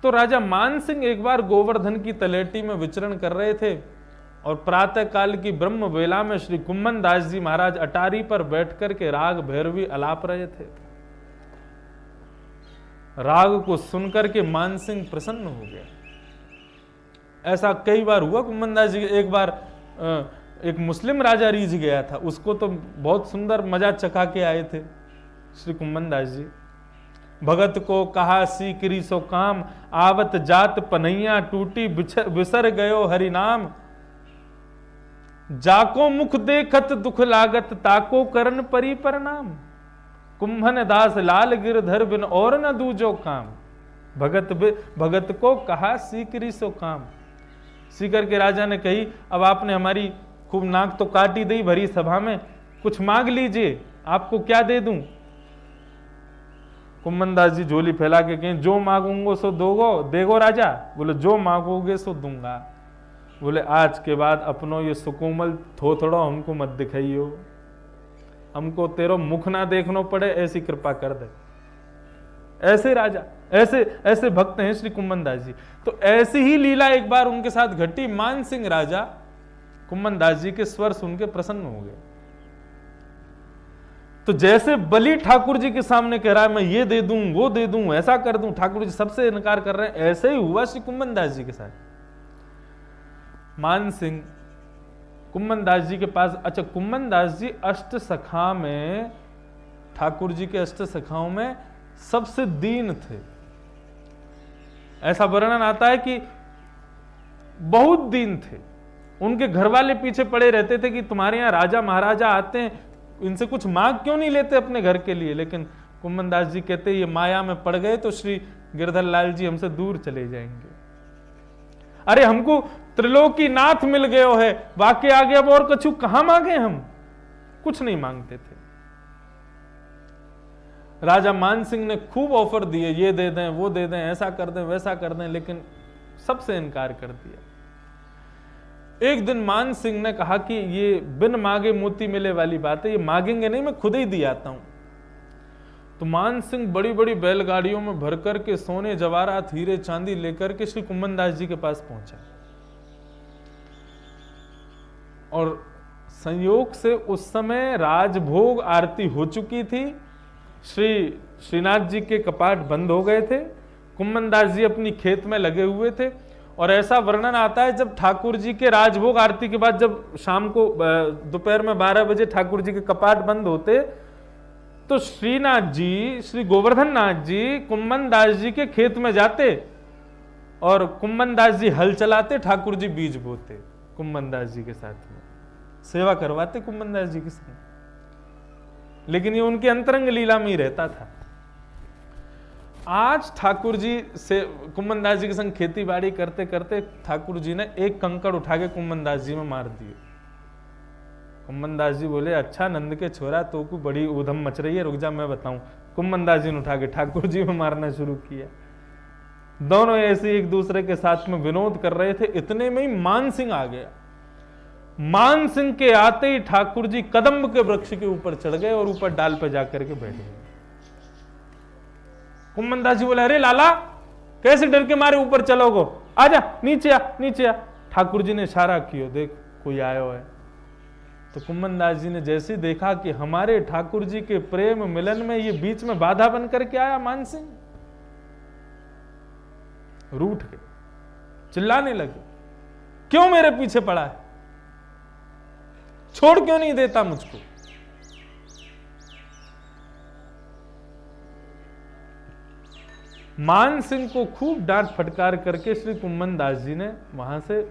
तो राजा मान सिंह एक बार गोवर्धन की तलेटी में विचरण कर रहे थे और प्रातः काल की ब्रह्म वेला में श्री कुम्मन दास जी महाराज अटारी पर बैठकर के राग भैरवी अलाप रहे थे। राग को सुनकर के मान सिंह प्रसन्न हो गया। ऐसा कई बार हुआ कुम्मन दास जी। एक बार एक मुस्लिम राजा रीझ गया था, उसको तो बहुत सुंदर मजा चखा के आए थे श्री कुम्मन दास जी। भगत को कहा सीकरी सो काम, आवत जात पनैया टूटी बिसर गयो हरि नाम। जाको मुख देखत दुख लागत, ताको करन परी परनाम। कुंभन दास लाल गिरधर बिन और न दूजो काम। भगत को कहा सीकरी सो काम। सीकर के राजा ने कही, अब आपने हमारी खूब नाक तो काटी दी भरी सभा में, कुछ मांग लीजिए, आपको क्या दे दूं। कुम्मन दास जी झोली फैला के कहें, जो मांगूंगो सो दोगो देगो राजा। बोले जो मांगोगे सो दूंगा। बोले आज के बाद अपनो ये सुकोमल थोथड़ो हमको मत दिखाइयो, हमको तेरो मुख ना देखनो पड़े, ऐसी कृपा कर दे। ऐसे राजा, ऐसे भक्त हैं श्री कुम्मन दास जी। तो ऐसी ही लीला एक बार उनके साथ घटी। मान सिंह राजा कुम्मन दास जी के स्वर सुन के प्रसन्न हो गए। तो जैसे बलि ठाकुर जी के सामने कह रहा है मैं ये दे दूं, वो दे दूं, ऐसा कर दूं, ठाकुर जी सबसे इनकार कर रहे हैं, ऐसे ही हुआ श्री कुम्मन दास जी के साथ। मान सिंह कुम्मन दास जी के पास, अच्छा कुम्मन दास जी अष्ट सखा में, ठाकुर जी के अष्ट सखाओं में सबसे दीन थे। ऐसा वर्णन आता है कि बहुत दीन थे। उनके घर वाले पीछे पड़े रहते थे कि तुम्हारे यहां राजा महाराजा आते हैं, इनसे कुछ मांग क्यों नहीं लेते अपने घर के लिए। लेकिन कुम्मन दास जी कहते ये माया में पड़ गए तो श्री गिरधर लाल जी हमसे दूर चले जाएंगे। अरे हमको त्रिलोकी नाथ मिल गयो है, वाकई आगे अब और कछु कहां मांगे, हम कुछ नहीं मांगते थे। राजा मान सिंह ने खूब ऑफर दिए, ये दे दें, वो दे दें, ऐसा कर दें, वैसा कर दें, लेकिन सबसे इनकार कर दिया। एक दिन मान सिंह ने कहा कि ये बिन मांगे मोती मिले वाली बात है, ये मांगेंगे नहीं, मैं खुद ही दे आता हूं। तो मान सिंह बड़ी बड़ी बैलगाड़ियों में भरकर के सोने जवाहरात हीरे चांदी लेकर के श्री कुम्मन दास जी के पास पहुंचा। और संयोग से उस समय राजभोग आरती हो चुकी थी, श्रीनाथ जी के कपाट बंद हो गए थे, कुम्मन दास जी अपनी खेत में लगे हुए थे। और ऐसा वर्णन आता है जब ठाकुर जी के राजभोग आरती के बाद, जब शाम को दोपहर में 12 बजे ठाकुर जी के कपाट बंद होते, तो श्रीनाथ जी, श्री गोवर्धन नाथ जी कुम्मन दास जी के खेत में जाते और कुम्मन दास जी हल चलाते, ठाकुर जी बीज बोते, कुम्मन दास जी के साथ में सेवा करवाते कुम्मन दास जी के संग। लेकिन ये उनकी अंतरंग लीला में ही रहता था। आज ठाकुर जी से कुम्मन दास जी के संग खेती बाड़ी करते करते ठाकुर जी ने एक कंकड़ उठा के कुम्मन दास जी में मार दिए। कुम्मन दास जी बोले, अच्छा नंद के छोरा, तो को बड़ी ऊधम मच रही है, रुक जा मैं बताऊं। कुम्मन दास जी ने उठा के ठाकुर जी में मारना शुरू किया। दोनों ऐसे एक दूसरे के साथ में विनोद कर रहे थे। इतने में ही मान सिंह आ गया। मान सिंह के आते ही ठाकुर जी कदम्ब के वृक्ष के ऊपर चढ़ गए और ऊपर डाल पे जाकर के बैठ गए। कुम्मन दास जी बोले, अरे लाला कैसे डर के मारे ऊपर चलोगो, आजा नीचे आ, नीचे आ। ठाकुर जी ने इशारा किया, देख कोई आयो है। तो कुम्मन दास जी ने जैसे देखा कि हमारे ठाकुर जी के प्रेम मिलन में ये बीच में बाधा बन करके आया मान सिंह, रूठ गए, चिल्लाने लगे, क्यों मेरे पीछे पड़ा है, छोड़ क्यों नहीं देता मुझको। मान सिंह को खूब डांट फटकार करके श्री कुम्मन दास जी ने वहां से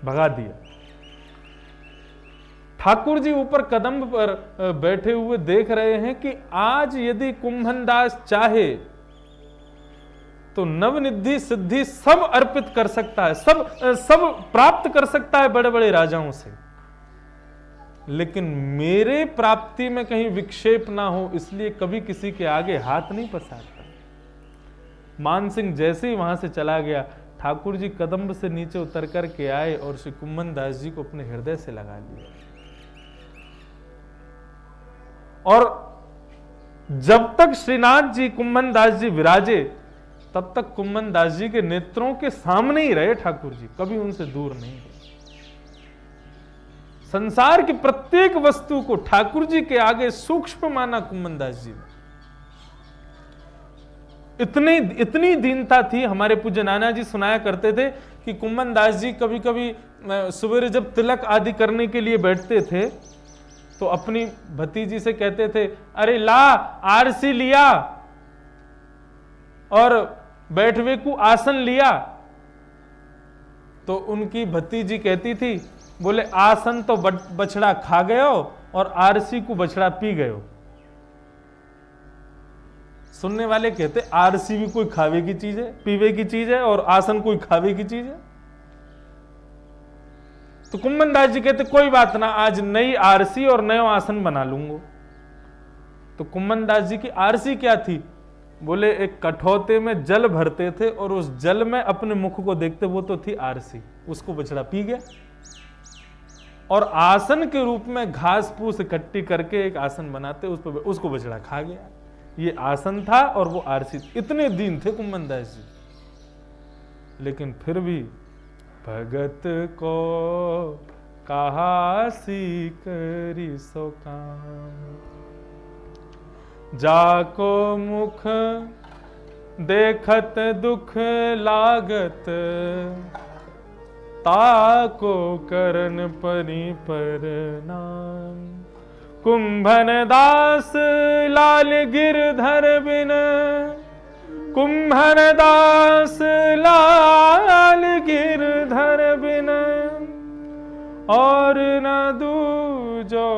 भगा दिया। ठाकुर जी ऊपर कदम पर बैठे हुए देख रहे हैं कि आज यदि कुम्भन दास चाहे तो नवनिधि सिद्धि सब अर्पित कर सकता है, सब प्राप्त कर सकता है बड़े बड़े राजाओं से, लेकिन मेरे प्राप्ति में कहीं विक्षेप ना हो, इसलिए कभी किसी के आगे हाथ नहीं पसारता। मान सिंह जैसे ही वहां से चला गया, ठाकुर जी कदम्ब से नीचे उतर कर के आए और श्री कुम्भन दास जी को अपने हृदय से लगा लिया। और जब तक श्रीनाथ जी कुम्भन दास जी विराजे, तब तक कुम्मन दास जी के नेत्रों के सामने ही रहे ठाकुर जी, कभी उनसे दूर नहीं गए। संसार की प्रत्येक वस्तु को ठाकुर जी के आगे सूक्ष्म माना कुम्मन दास जी ने। इतनी दीनता थी। हमारे पूज्य नाना जी सुनाया करते थे कि कुम्मन दास जी कभी कभी सवेरे जब तिलक आदि करने के लिए बैठते थे तो अपनी भतीजी से कहते थे, अरे ला आरसी लिया और बैठवे को आसन लिया। तो उनकी भतीजी कहती थी, बोले आसन तो बछड़ा खा गयो और आरसी को बछड़ा पी गयो। सुनने वाले कहते आरसी भी कोई खावे की चीज है, पीवे की चीज है, और आसन कोई खावे की चीज है। तो कुम्मन दास जी कहते कोई बात ना, आज नई आरसी और नया आसन बना लूंगा। तो कुम्मन दास जी की आरसी क्या थी? बोले एक कठौते में जल भरते थे और उस जल में अपने मुख को देखते, वो तो थी आरसी, उसको बछड़ा पी गया। और आसन के रूप में घास फूस इकट्ठी करके एक आसन बनाते, उस पर उसको बछड़ा खा गया। ये आसन था और वो आरसी। इतने दीन थे कुम्मन दास जी। लेकिन फिर भी भगत को कहा सी करी सो काम, जाको मुख देखत दुख लागत, ताको करन परी परनाम। कुंभन दास लाल गिरधर बिन, कुंभन दास लाल गिरधर बिन, और न दूजो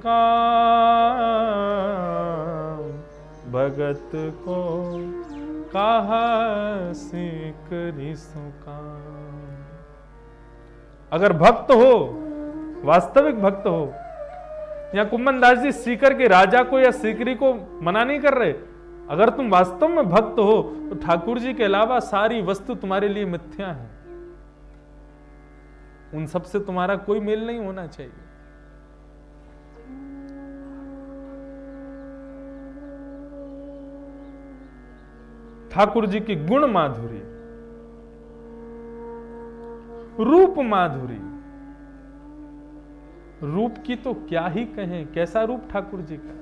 काम, भगत को कहा सी करी सो काम। अगर भक्त हो, वास्तविक भक्त हो, या कुम्मन दास जी सीकर के राजा को या सीकरी को मना नहीं कर रहे, अगर तुम वास्तव में भक्त हो तो ठाकुर जी के अलावा सारी वस्तु तुम्हारे लिए मिथ्या है। उन सब से तुम्हारा कोई मेल नहीं होना चाहिए। ठाकुर जी की गुण माधुरी, रूप माधुरी, रूप की तो क्या ही कहें, कैसा रूप ठाकुर जी का।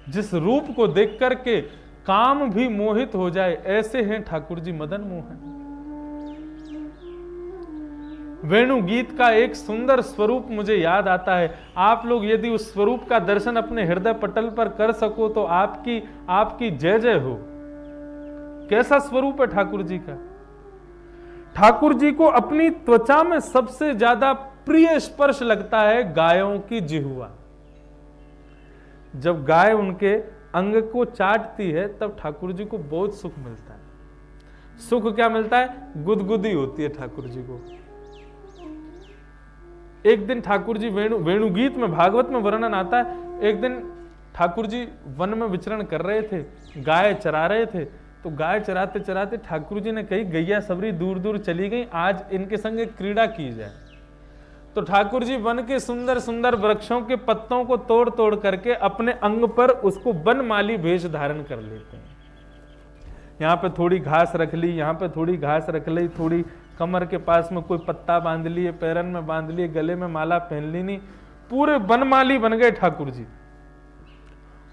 जिस रूप को देख करके काम भी मोहित हो जाए, ऐसे हैं ठाकुर जी मदन मोहन। वेणु गीत का एक सुंदर स्वरूप मुझे याद आता है। आप लोग यदि उस स्वरूप का दर्शन अपने हृदय पटल पर कर सको तो आपकी जय जय हो। कैसा स्वरूप है ठाकुर जी का। ठाकुर जी को अपनी त्वचा में सबसे ज्यादा प्रिय स्पर्श लगता है गायों की जिह्वा। जब गाय उनके अंग को चाटती है तब ठाकुर जी को बहुत सुख मिलता है। सुख क्या मिलता है? गुदगुदी होती है ठाकुर जी को। एक दिन ठाकुर जी वेणु गीत में, भागवत में वर्णन आता है, एक दिन ठाकुर जी वन में विचरण कर रहे थे, गाय चरा रहे थे। तो गाय चराते चराते ठाकुर जी ने कही गैया सबरी दूर दूर चली गई, आज इनके संग एक क्रीड़ा की जाए। तो ठाकुर जी वन के सुंदर सुंदर वृक्षों के पत्तों को तोड़ तोड़ करके अपने अंग पर उसको वनमाली भेष धारण कर लेते हैं। यहाँ पे थोड़ी घास रख ली, यहाँ पे थोड़ी घास रख ली, थोड़ी कमर के पास में कोई पत्ता बांध लिए, पैरन में बांध लिए, गले में माला पहन ली, नहीं, पूरे वनमाली बन गए ठाकुर जी।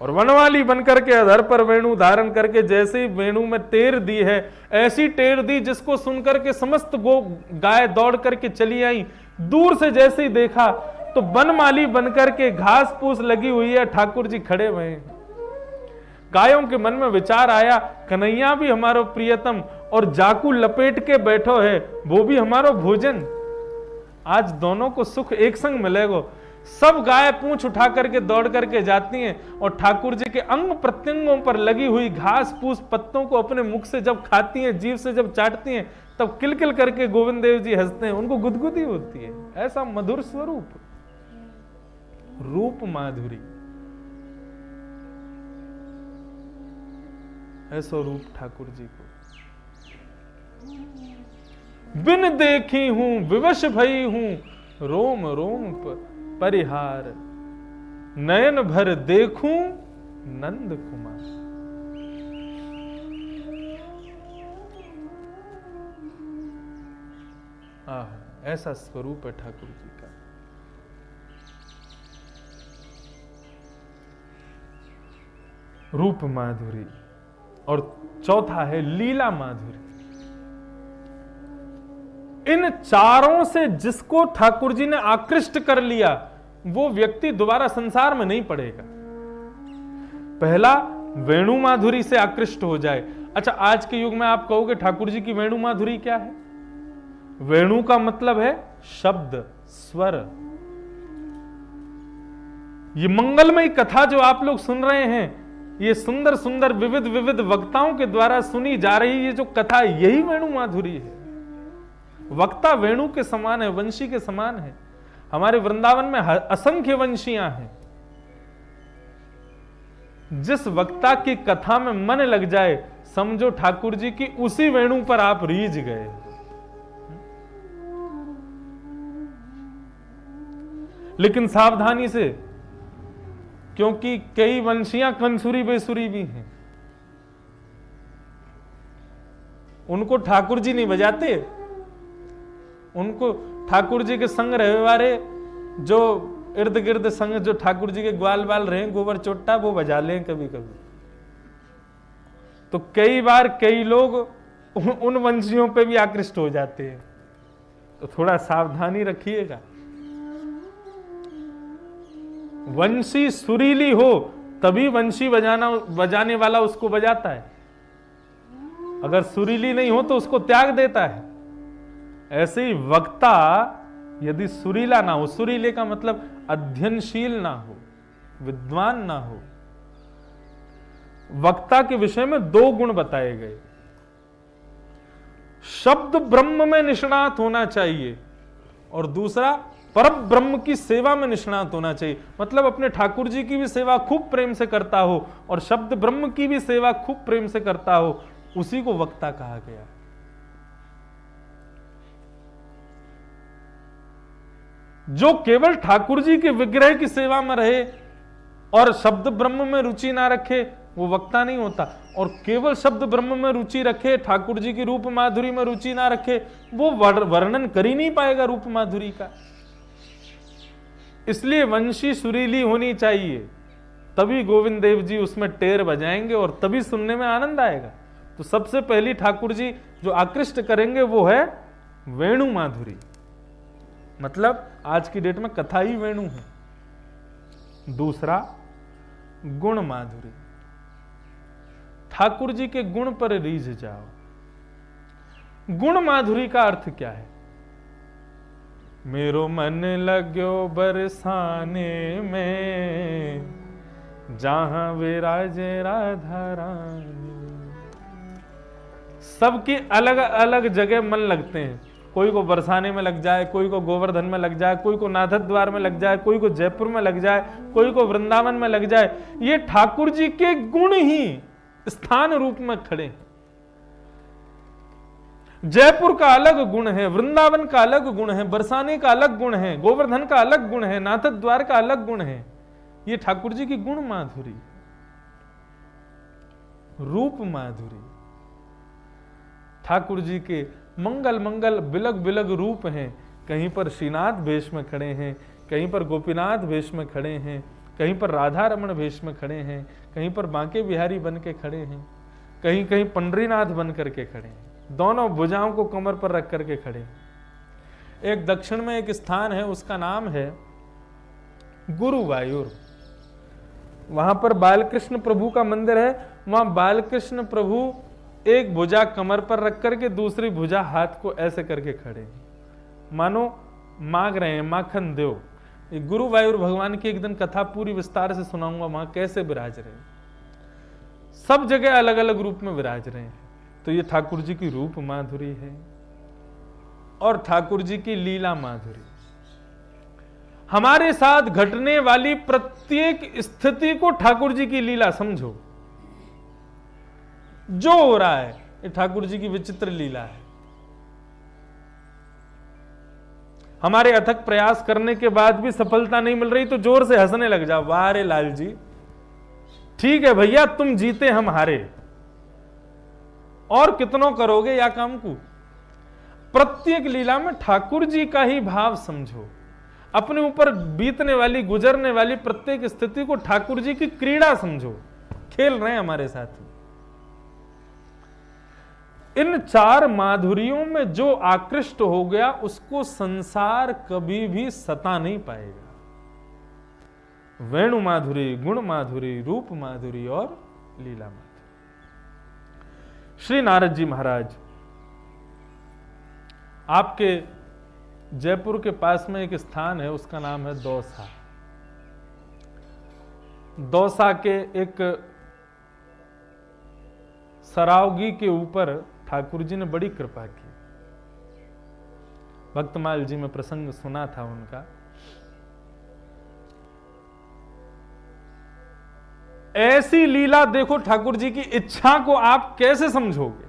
और वनमाली बनकर के अधर पर वेणु धारण करके जैसे ही वेणु में टेर दी है, ऐसी टेर दी जिसको सुनकर के समस्त गाय दौड़ करके चली आई। दूर से जैसे ही देखा तो वनमाली बनकर के घास फूस लगी हुई है, ठाकुर जी खड़े हुए। गायों के मन में विचार आया, कन्हैया भी हमारो प्रियतम और जाकू लपेट के बैठो है, वो भी हमारो भोजन। आज दोनों को सुख एक संग मिलेगा। सब गाय पूंछ उठा करके दौड़ करके जाती हैं और ठाकुर जी के अंग प्रत्यंगों पर लगी हुई घास फूस पत्तों को अपने मुख से जब खाती हैं, जीभ से जब चाटती हैं, तब किलकिल करके गोविंद देव जी हंसते हैं, उनको गुदगुदी होती है। ऐसा मधुर स्वरूप, रूप माधुरी, ऐसा रूप ठाकुर जी को। बिन देखी हूं विवश भई हूं, रोम रोम परिहार, नयन भर देखूं नंद कुमार। ऐसा स्वरूप है ठाकुर जी का। रूप माधुरी। और चौथा है लीला माधुरी। इन चारों से जिसको ठाकुर जी ने आकृष्ट कर लिया, वो व्यक्ति दोबारा संसार में नहीं पड़ेगा। पहला वेणु माधुरी से आकृष्ट हो जाए। अच्छा, आज के युग में आप कहोगे ठाकुर जी की वेणु माधुरी क्या है? वेणु का मतलब है शब्द, स्वर। ये मंगलमयी कथा जो आप लोग सुन रहे हैं, ये सुंदर सुंदर विविध विविध वक्ताओं के द्वारा सुनी जा रही ये जो कथा, यही वेणु माधुरी है। वक्ता वेणु के समान है, वंशी के समान है। हमारे वृंदावन में असंख्य वंशियां हैं। जिस वक्ता की कथा में मन लग जाए, समझो ठाकुर जी की उसी वेणु पर आप रीझ गए। लेकिन सावधानी से, क्योंकि कई वंशियां कंसुरी बेसुरी भी हैं। उनको ठाकुर जी नहीं बजाते। उनको ठाकुर जी के संग रहने वाले जो इर्द गिर्द संग जो ठाकुर जी के ग्वाल बाल रहे, गोबर चोट्टा, वो बजा लें कभी कभी। तो कई बार कई लोग उन वंशियों पे भी आकृष्ट हो जाते हैं। तो थोड़ा सावधानी रखिएगा। वंशी सुरीली हो तभी वंशी बजाने वाला उसको बजाता है। अगर सुरीली नहीं हो तो उसको त्याग देता है। ऐसे ही वक्ता यदि सुरीला ना हो, सुरीले का मतलब अध्ययनशील ना हो, विद्वान ना हो। वक्ता के विषय में दो गुण बताए गए। शब्द ब्रह्म में निष्णात होना चाहिए और दूसरा परम ब्रह्म की सेवा में निष्णात होना चाहिए। मतलब अपने ठाकुर जी की भी सेवा खूब प्रेम से करता हो और शब्द ब्रह्म की भी सेवा खूब प्रेम से करता हो, उसी को वक्ता कहा गया। जो केवल ठाकुर जी के विग्रह की सेवा में रहे और शब्द ब्रह्म में रुचि ना रखे, वो वक्ता नहीं होता। और केवल शब्द ब्रह्म में रुचि रखे, ठाकुर जी की रूप माधुरी में रुचि ना रखे, वो वर्णन कर ही नहीं पाएगा रूप माधुरी का। इसलिए वंशी सुरीली होनी चाहिए, तभी गोविंद देव जी उसमें टेर बजाएंगे और तभी सुनने में आनंद आएगा। तो सबसे पहली ठाकुर जी जो आकृष्ट करेंगे वो है वेणु माधुरी। मतलब आज की डेट में कथा ही वेणु है। दूसरा गुण माधुरी। ठाकुर जी के गुण पर रीझ जाओ। गुण माधुरी का अर्थ क्या है? मेरो मन लाग्यो बरसाने में, जहां विराजे राधा रानी। सबकी अलग अलग जगह मन लगते हैं। कोई को बरसाने में लग जाए, कोई को गोवर्धन में लग जाए, कोई को नाथद द्वार में लग जाए, कोई को जयपुर में लग जाए, कोई को वृंदावन में लग जाए। ये ठाकुर जी के गुण ही स्थान रूप में खड़े हैं। जयपुर का अलग गुण है, वृंदावन का अलग गुण है, बरसाने का अलग गुण है, गोवर्धन का अलग गुण है, नाथद द्वार का अलग गुण है। ये ठाकुर जी की गुण माधुरी। रूप माधुरी। ठाकुर जी के मंगल मंगल बिलग बिलग रूप हैं। कहीं पर श्रीनाथ वेश में खड़े हैं, कहीं पर गोपीनाथ वेश में खड़े हैं, कहीं पर राधा रमण वेश में खड़े हैं, कहीं पर बांके बिहारी बन के खड़े हैं, कहीं कहीं पंडरीनाथ बन करके खड़े हैं। दोनों भुजाओं को कमर पर रख करके खड़े हैं। एक दक्षिण में एक स्थान है, उसका नाम है गुरुवायूर। वहां पर बालकृष्ण प्रभु का मंदिर है। वहां बालकृष्ण प्रभु एक भुजा कमर पर रख करके दूसरी भुजा हाथ को ऐसे करके खड़े हैं, मानो मांग रहे हैं माखन दो। गुरुवायूर भगवान की एक दिन कथा पूरी विस्तार से सुनाऊंगा, वहां कैसे विराज रहे हैं। सब जगह अलग अलग रूप में विराज रहे हैं। तो ये ठाकुर जी की रूप माधुरी है और ठाकुर जी की लीला माधुरी। हमारे साथ घटने वाली प्रत्येक स्थिति को ठाकुर जी की लीला समझो। जो हो रहा है ये ठाकुर जी की विचित्र लीला है। हमारे अथक प्रयास करने के बाद भी सफलता नहीं मिल रही तो जोर से हंसने लग जाओ, वाह रे लाल जी, ठीक है भैया, तुम जीते हम हारे, और कितनों करोगे या काम को। प्रत्येक लीला में ठाकुर जी का ही भाव समझो, अपने ऊपर बीतने वाली गुजरने वाली प्रत्येक स्थिति को ठाकुर जी की क्रीड़ा समझो, खेल रहे हैं हमारे साथ। इन चार माधुरियों में जो आकृष्ट हो गया उसको संसार कभी भी सता नहीं पाएगा। वेणु माधुरी, गुण माधुरी, रूप माधुरी और लीला माधुरी। श्री नारद जी महाराज, आपके जयपुर के पास में एक स्थान है, उसका नाम है दौसा। दौसा के एक सरावगी के ऊपर ठाकुर जी ने बड़ी कृपा की। भक्तमाल जी में प्रसंग सुना था उनका। ऐसी लीला देखो ठाकुर जी की इच्छा को आप कैसे समझोगे।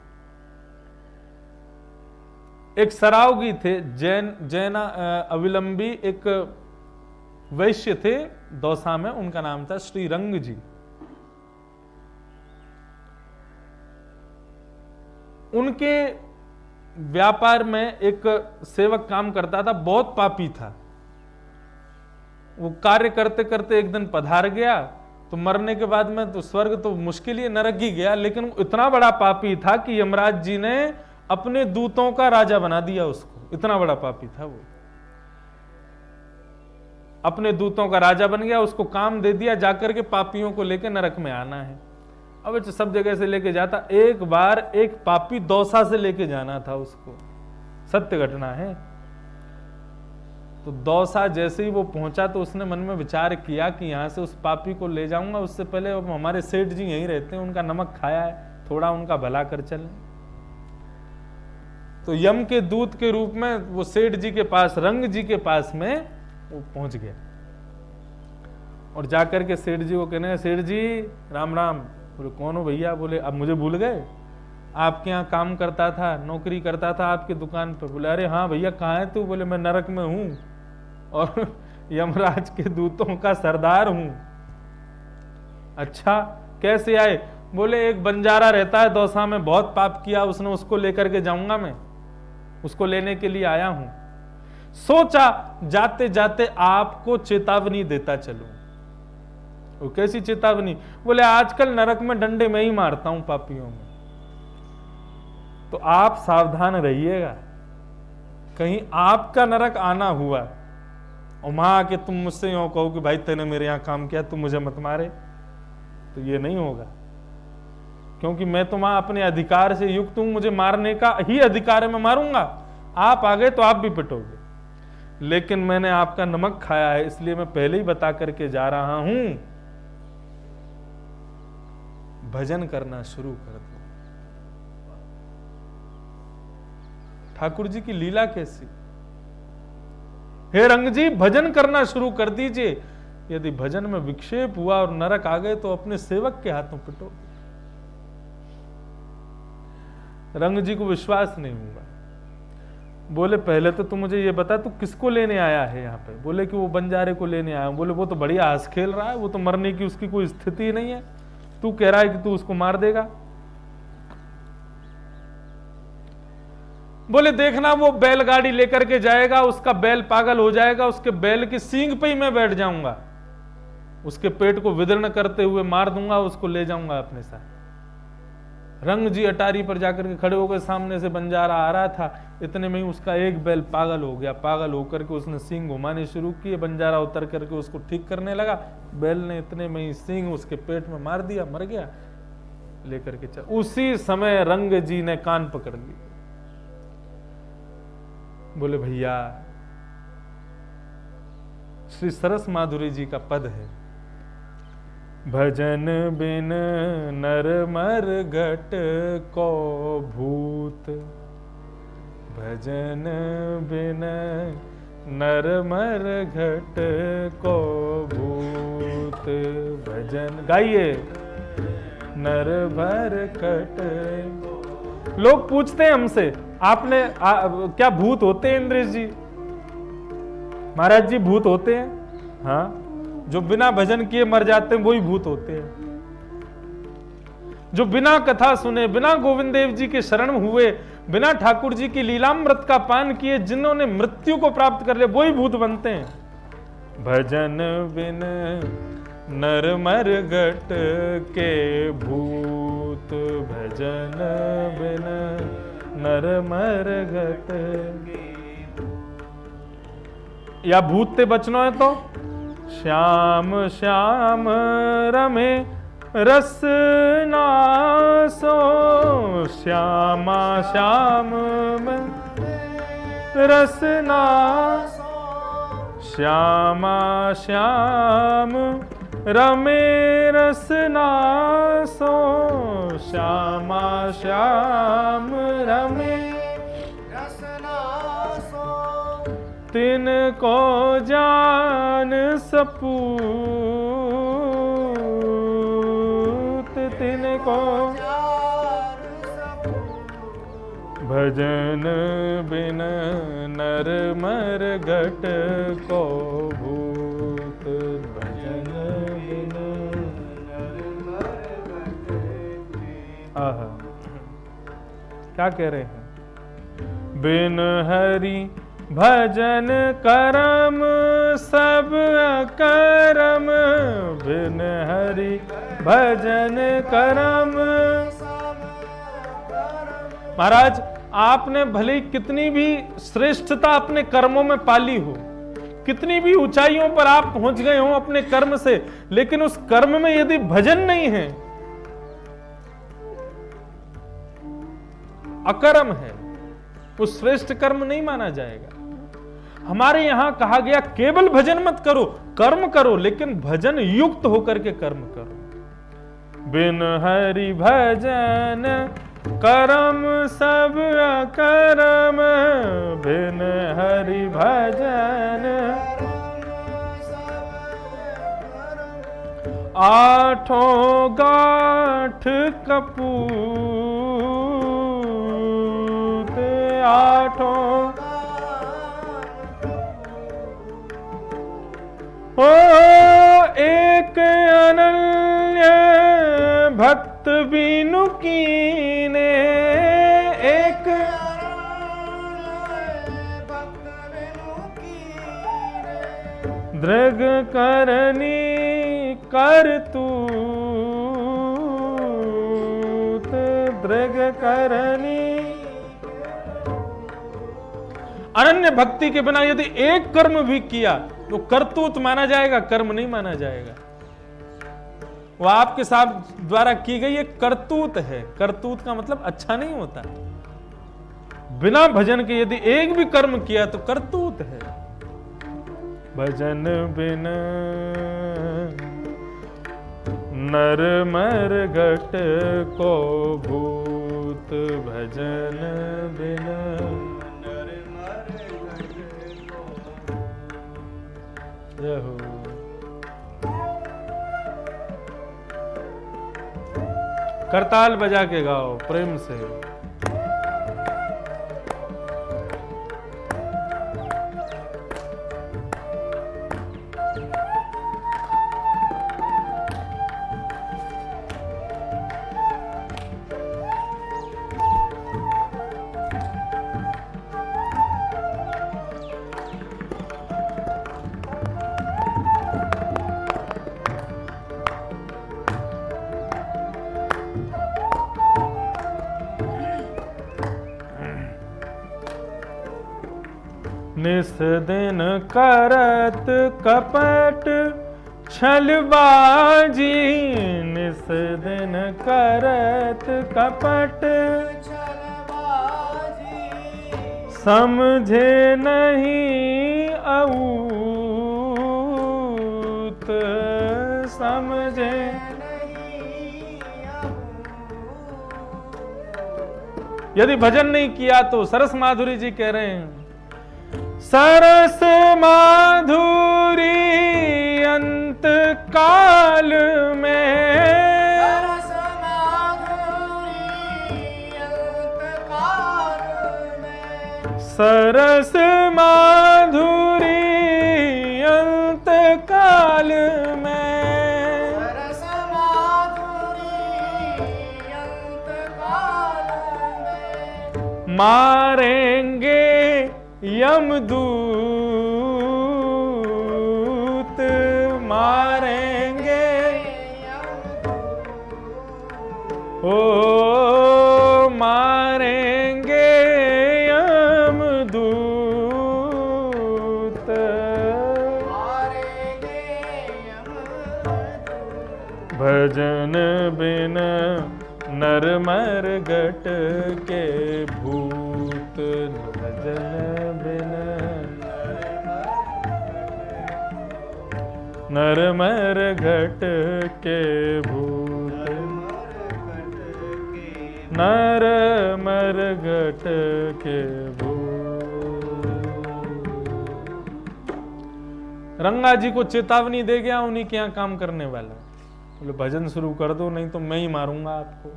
एक सरावगी थे, जैना अविलंबी एक वैश्य थे दौसा में, उनका नाम था श्री रंग जी। उनके व्यापार में एक सेवक काम करता था, बहुत पापी था। वो कार्य करते करते एक दिन पधार गया, तो मरने के बाद में तो स्वर्ग तो मुश्किल ही, नरक ही गया, लेकिन वो इतना बड़ा पापी था कि यमराज जी ने अपने दूतों का राजा बना दिया उसको। इतना बड़ा पापी था वो, अपने दूतों का राजा बन गया। उसको काम दे दिया, जाकर के पापियों को लेकर नरक में आना है। अब सब जगह से लेके जाता, एक बार एक पापी दौसा से लेके जाना था उसको, सत्य घटना है। तो दौसा जैसे ही वो पहुंचा तो उसने मन में विचार किया कि यहां से उस पापी को ले जाऊंगा, उससे पहले हमारे सेठ जी यहीं रहते हैं, उनका नमक खाया है, थोड़ा उनका भला कर चलें। तो यम के दूत के रूप में वो सेठ जी के पास, रंग जी के पास में वो पहुंच गया, और जाकर के सेठ जी को कहने लगा, सेठ जी राम राम। बोले कौन हो भैया? बोले अब मुझे भूल गए, आपके यहाँ काम करता था, नौकरी करता था आपकी दुकान पर। बोले अरे हाँ भैया, कहाँ है तू? बोले मैं नरक में हूं और यमराज के दूतों का सरदार हूं। अच्छा, कैसे आए? बोले एक बंजारा रहता है दौसा में, बहुत पाप किया उसने, उसको लेकर के जाऊंगा मैं, उसको लेने के लिए आया हूं। सोचा जाते जाते आपको चेतावनी देता चलूं। वो कैसी चेतावनी? बोले आजकल नरक में डंडे में ही मारता हूं पापियों में, तो आप सावधान रहिएगा, कहीं आपका नरक आना हुआ और वहां आके तुम मुझसे यूं कहो कि भाई तेने मेरे यहां काम किया, तुम मुझे मत मारे, तो ये नहीं होगा, क्योंकि मैं तो वहां अपने अधिकार से युक्त हूं, मुझे मारने का ही अधिकार है, मैं मारूंगा। आप आ गए तो आप भी पिटोगे, लेकिन मैंने आपका नमक खाया है, इसलिए मैं पहले ही बता करके जा रहा हूं, भजन करना शुरू कर दो। ठाकुर जी की लीला कैसी। हे रंग जी, भजन करना शुरू कर दीजिए, यदि भजन में विक्षेप हुआ और नरक आ गए तो अपने सेवक के हाथों पिटो। रंग जी को विश्वास नहीं हुआ। बोले पहले तो तू मुझे ये बता, तू किसको लेने आया है यहाँ पे? बोले कि वो बंजारे को लेने आया हूं। बोले वो तो बढ़िया हंस खेल रहा है, वो तो मरने की उसकी कोई स्थिति नहीं है, तू कह रहा है कि तू उसको मार देगा। बोले देखना, वो बैलगाड़ी लेकर के जाएगा, उसका बैल पागल हो जाएगा, उसके बैल की सींग पे ही मैं बैठ जाऊंगा, उसके पेट को विदीर्ण करते हुए मार दूंगा, उसको ले जाऊंगा अपने साथ। रंग जी अटारी पर जाकर के खड़े हो गए, सामने से बंजारा आ रहा था, इतने में ही उसका एक बैल पागल हो गया। पागल होकर के उसने सींग घुमाने शुरू किए, बंजारा उतर करके उसको ठीक करने लगा, बैल ने इतने में ही सींग उसके पेट में मार दिया, मर गया। लेकर के चल, उसी समय रंग जी ने कान पकड़ लिया। बोले भैया, श्री सरस माधुरी जी का पद है, भजन बिन नर मर घट को भूत, भजन बिन नर मर घट को भूत। भजन गाइए, नर भर घट। लोग पूछते हैं हमसे, आपने क्या भूत होते हैं इंद्रेश जी? महाराज जी भूत होते हैं? हाँ, जो बिना भजन किए मर जाते हैं वही भूत होते हैं। जो बिना कथा सुने, बिना गोविंद देव जी के शरण हुए, बिना ठाकुर जी की लीलामृत का पान किए, जिन्होंने मृत्यु को प्राप्त कर लिया, वही भूत बनते हैं। भजन बिन नर मर गट के भूत, भजन बिन नर मर गट के। या भूत ते बचना है तो श्याम श्याम रमे रस नासो, श्यामा श्याम रस नासो, श्यामा श्याम रमे रस नासो, श्यामा श्याम रमे रस नासो, तिनको जान सपूत, तिनको भजन बिन नर मर गट को भूत, भजन बिन नर मर गट के। आहा, क्या कह रहे हैं? बिन हरि भजन करम सब करम, बिन हरि भजन करम। महाराज, आपने भले कितनी भी श्रेष्ठता अपने कर्मों में पाली हो, कितनी भी ऊंचाइयों पर आप पहुंच गए हो अपने कर्म से, लेकिन उस कर्म में यदि भजन नहीं है, अकर्म है, उस श्रेष्ठ कर्म नहीं माना जाएगा। हमारे यहां कहा गया केवल भजन मत करो, कर्म करो, लेकिन भजन युक्त होकर के कर्म करो। बिन हरि भजन करम सब करम, बिन हरि भजन आठों गांठ कपूत, आठों ओ एक अनन्य भक्त बिनु कीने, एक भक्त बिनु कीने, दृग करनी करतूत, दृग करनी। अनन्य भक्ति के बिना यदि एक कर्म भी किया तो करतूत माना जाएगा, कर्म नहीं माना जाएगा। वो आपके साथ द्वारा की गई एक करतूत है। करतूत का मतलब अच्छा नहीं होता। बिना भजन के यदि एक भी कर्म किया तो करतूत है। भजन बिन नर मर गट को भूत, भजन बिन नर मर गट को। जय हो। करताल बजा के गाओ प्रेम से। निस दिन करत कपट छलबाजी, निस दिन करत कपट छलबाजी, समझे नहीं अऊत, समझे नहीं अऊत। यदि भजन नहीं किया तो सरस माधुरी जी कह रहे हैं, सरस माधुरी अंत काल में, सरस माधुरी अंत काल में, सरस माधुरी अंत काल में, सरस माधुरी मारेंगे यमदूत, मारेंगे ओ मारेंगे यमदूत, भजन बिन नर मर गट के भूत, भजन बिन नर मर घट के भूत, नर मर घट के भूत। रंगा जी को चेतावनी दे गया, उन्हीं के यहाँ काम करने वाला, बोले भजन शुरू कर दो नहीं तो मैं ही मारूंगा आपको।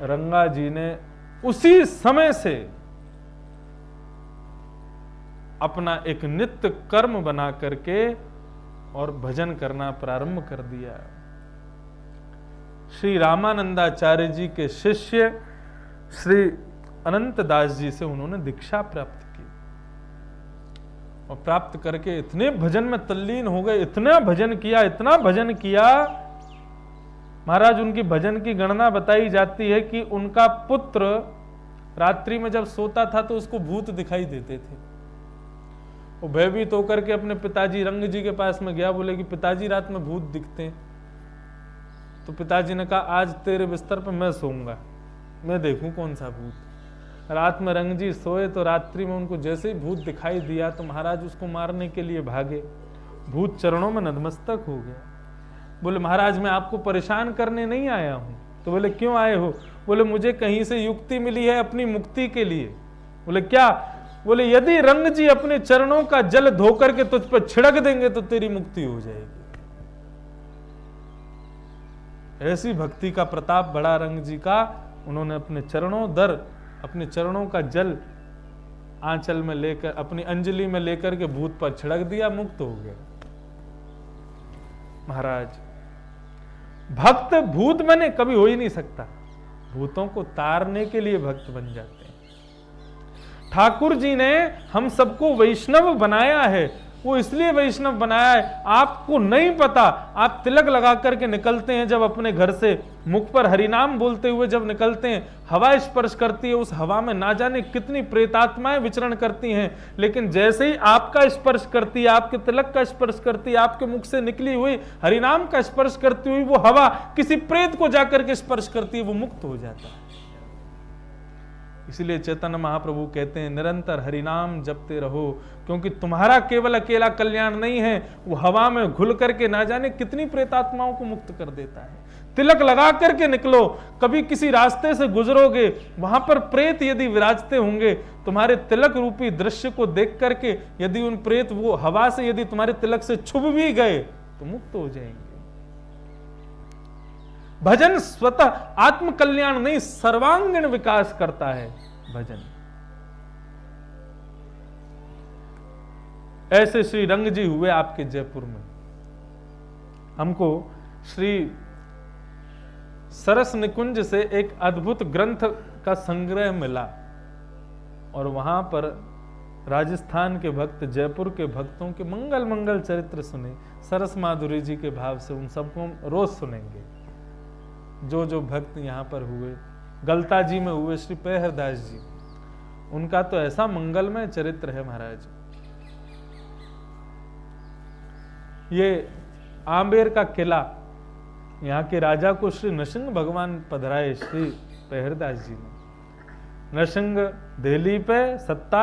रंगा जी ने उसी समय से अपना एक नित्य कर्म बना करके और भजन करना प्रारंभ कर दिया। श्री रामानंदाचार्य जी के शिष्य श्री अनंत दास जी से उन्होंने दीक्षा प्राप्त की और प्राप्त करके इतने भजन में तल्लीन हो गए, इतना भजन किया, इतना भजन किया। महाराज उनकी भजन की गणना बताई जाती है कि उनका पुत्र रात्रि में जब सोता था तो उसको भूत दिखाई देते थे। वो भयभीत होकर के अपने पिताजी रंग जी के पास में गया, बोले कि पिताजी रात में भूत दिखते हैं। तो पिताजी ने कहा आज तेरे बिस्तर पर मैं सोऊंगा, मैं देखूं कौन सा भूत। रात में रंग जी सोए तो रात्रि में उनको जैसे ही भूत दिखाई दिया तो महाराज उसको मारने के लिए भागे। भूत चरणों में नतमस्तक हो गया। बोले महाराज मैं आपको परेशान करने नहीं आया हूं। तो बोले क्यों आए हो? बोले मुझे कहीं से युक्ति मिली है अपनी मुक्ति के लिए। बोले क्या? बोले यदि रंग जी अपने चरणों का जल धोकर के तुझ पर छिड़क देंगे तो तेरी मुक्ति हो जाएगी। ऐसी भक्ति का प्रताप बड़ा रंग जी का। उन्होंने अपने चरणों का जल आंचल में लेकर अपनी अंजलि में लेकर के भूत पर छिड़क दिया, मुक्त हो गया। महाराज भक्त भूत बने कभी हो ही नहीं सकता, भूतों को तारने के लिए भक्त बन जाते हैं। ठाकुर जी ने हम सबको वैष्णव बनाया है, वो इसलिए वैष्णव बनाया है, आपको नहीं पता। आप तिलक लगा करके निकलते हैं, जब अपने घर से मुख पर हरिनाम बोलते हुए जब निकलते हैं, हवा स्पर्श करती है, उस हवा में ना जाने कितनी प्रेतात्माएं विचरण करती हैं, लेकिन जैसे ही आपका स्पर्श करती है, आपके तिलक का स्पर्श करती है, आपके मुख से निकली हुई हरिनाम का स्पर्श करती हुई वो हवा किसी प्रेत को जाकर के स्पर्श करती है, वो मुक्त हो जाता है। इसलिए चैतन्य महाप्रभु कहते हैं निरंतर हरिनाम जपते रहो, क्योंकि तुम्हारा केवल अकेला कल्याण नहीं है, वो हवा में घुल करके ना जाने कितनी प्रेतात्माओं को मुक्त कर देता है। तिलक लगा करके निकलो, कभी किसी रास्ते से गुजरोगे, वहां पर प्रेत यदि विराजते होंगे, तुम्हारे तिलक रूपी दृश्य को देख करके यदि उन प्रेत वो हवा से यदि तुम्हारे तिलक से छुप भी गए तो मुक्त हो जाएंगे। भजन स्वतः आत्म कल्याण नहीं, सर्वांगीण विकास करता है भजन। ऐसे श्री रंग जी हुए आपके जयपुर में। हमको श्री सरस निकुंज से एक अद्भुत ग्रंथ का संग्रह मिला और वहां पर राजस्थान के भक्त, जयपुर के भक्तों के मंगल मंगल चरित्र सुने। सरस माधुरी जी के भाव से उन सबको रोज सुनेंगे। जो जो भक्त यहाँ पर हुए, गलता जी में हुए श्री पेहरदास जी, उनका तो ऐसा मंगलमय चरित्र है महाराज। ये आंबेर का किला, यहाँ के राजा को श्री नरसिंह भगवान पधराए श्री पेहरदास जी ने। नरसिंह देली पे, सत्ता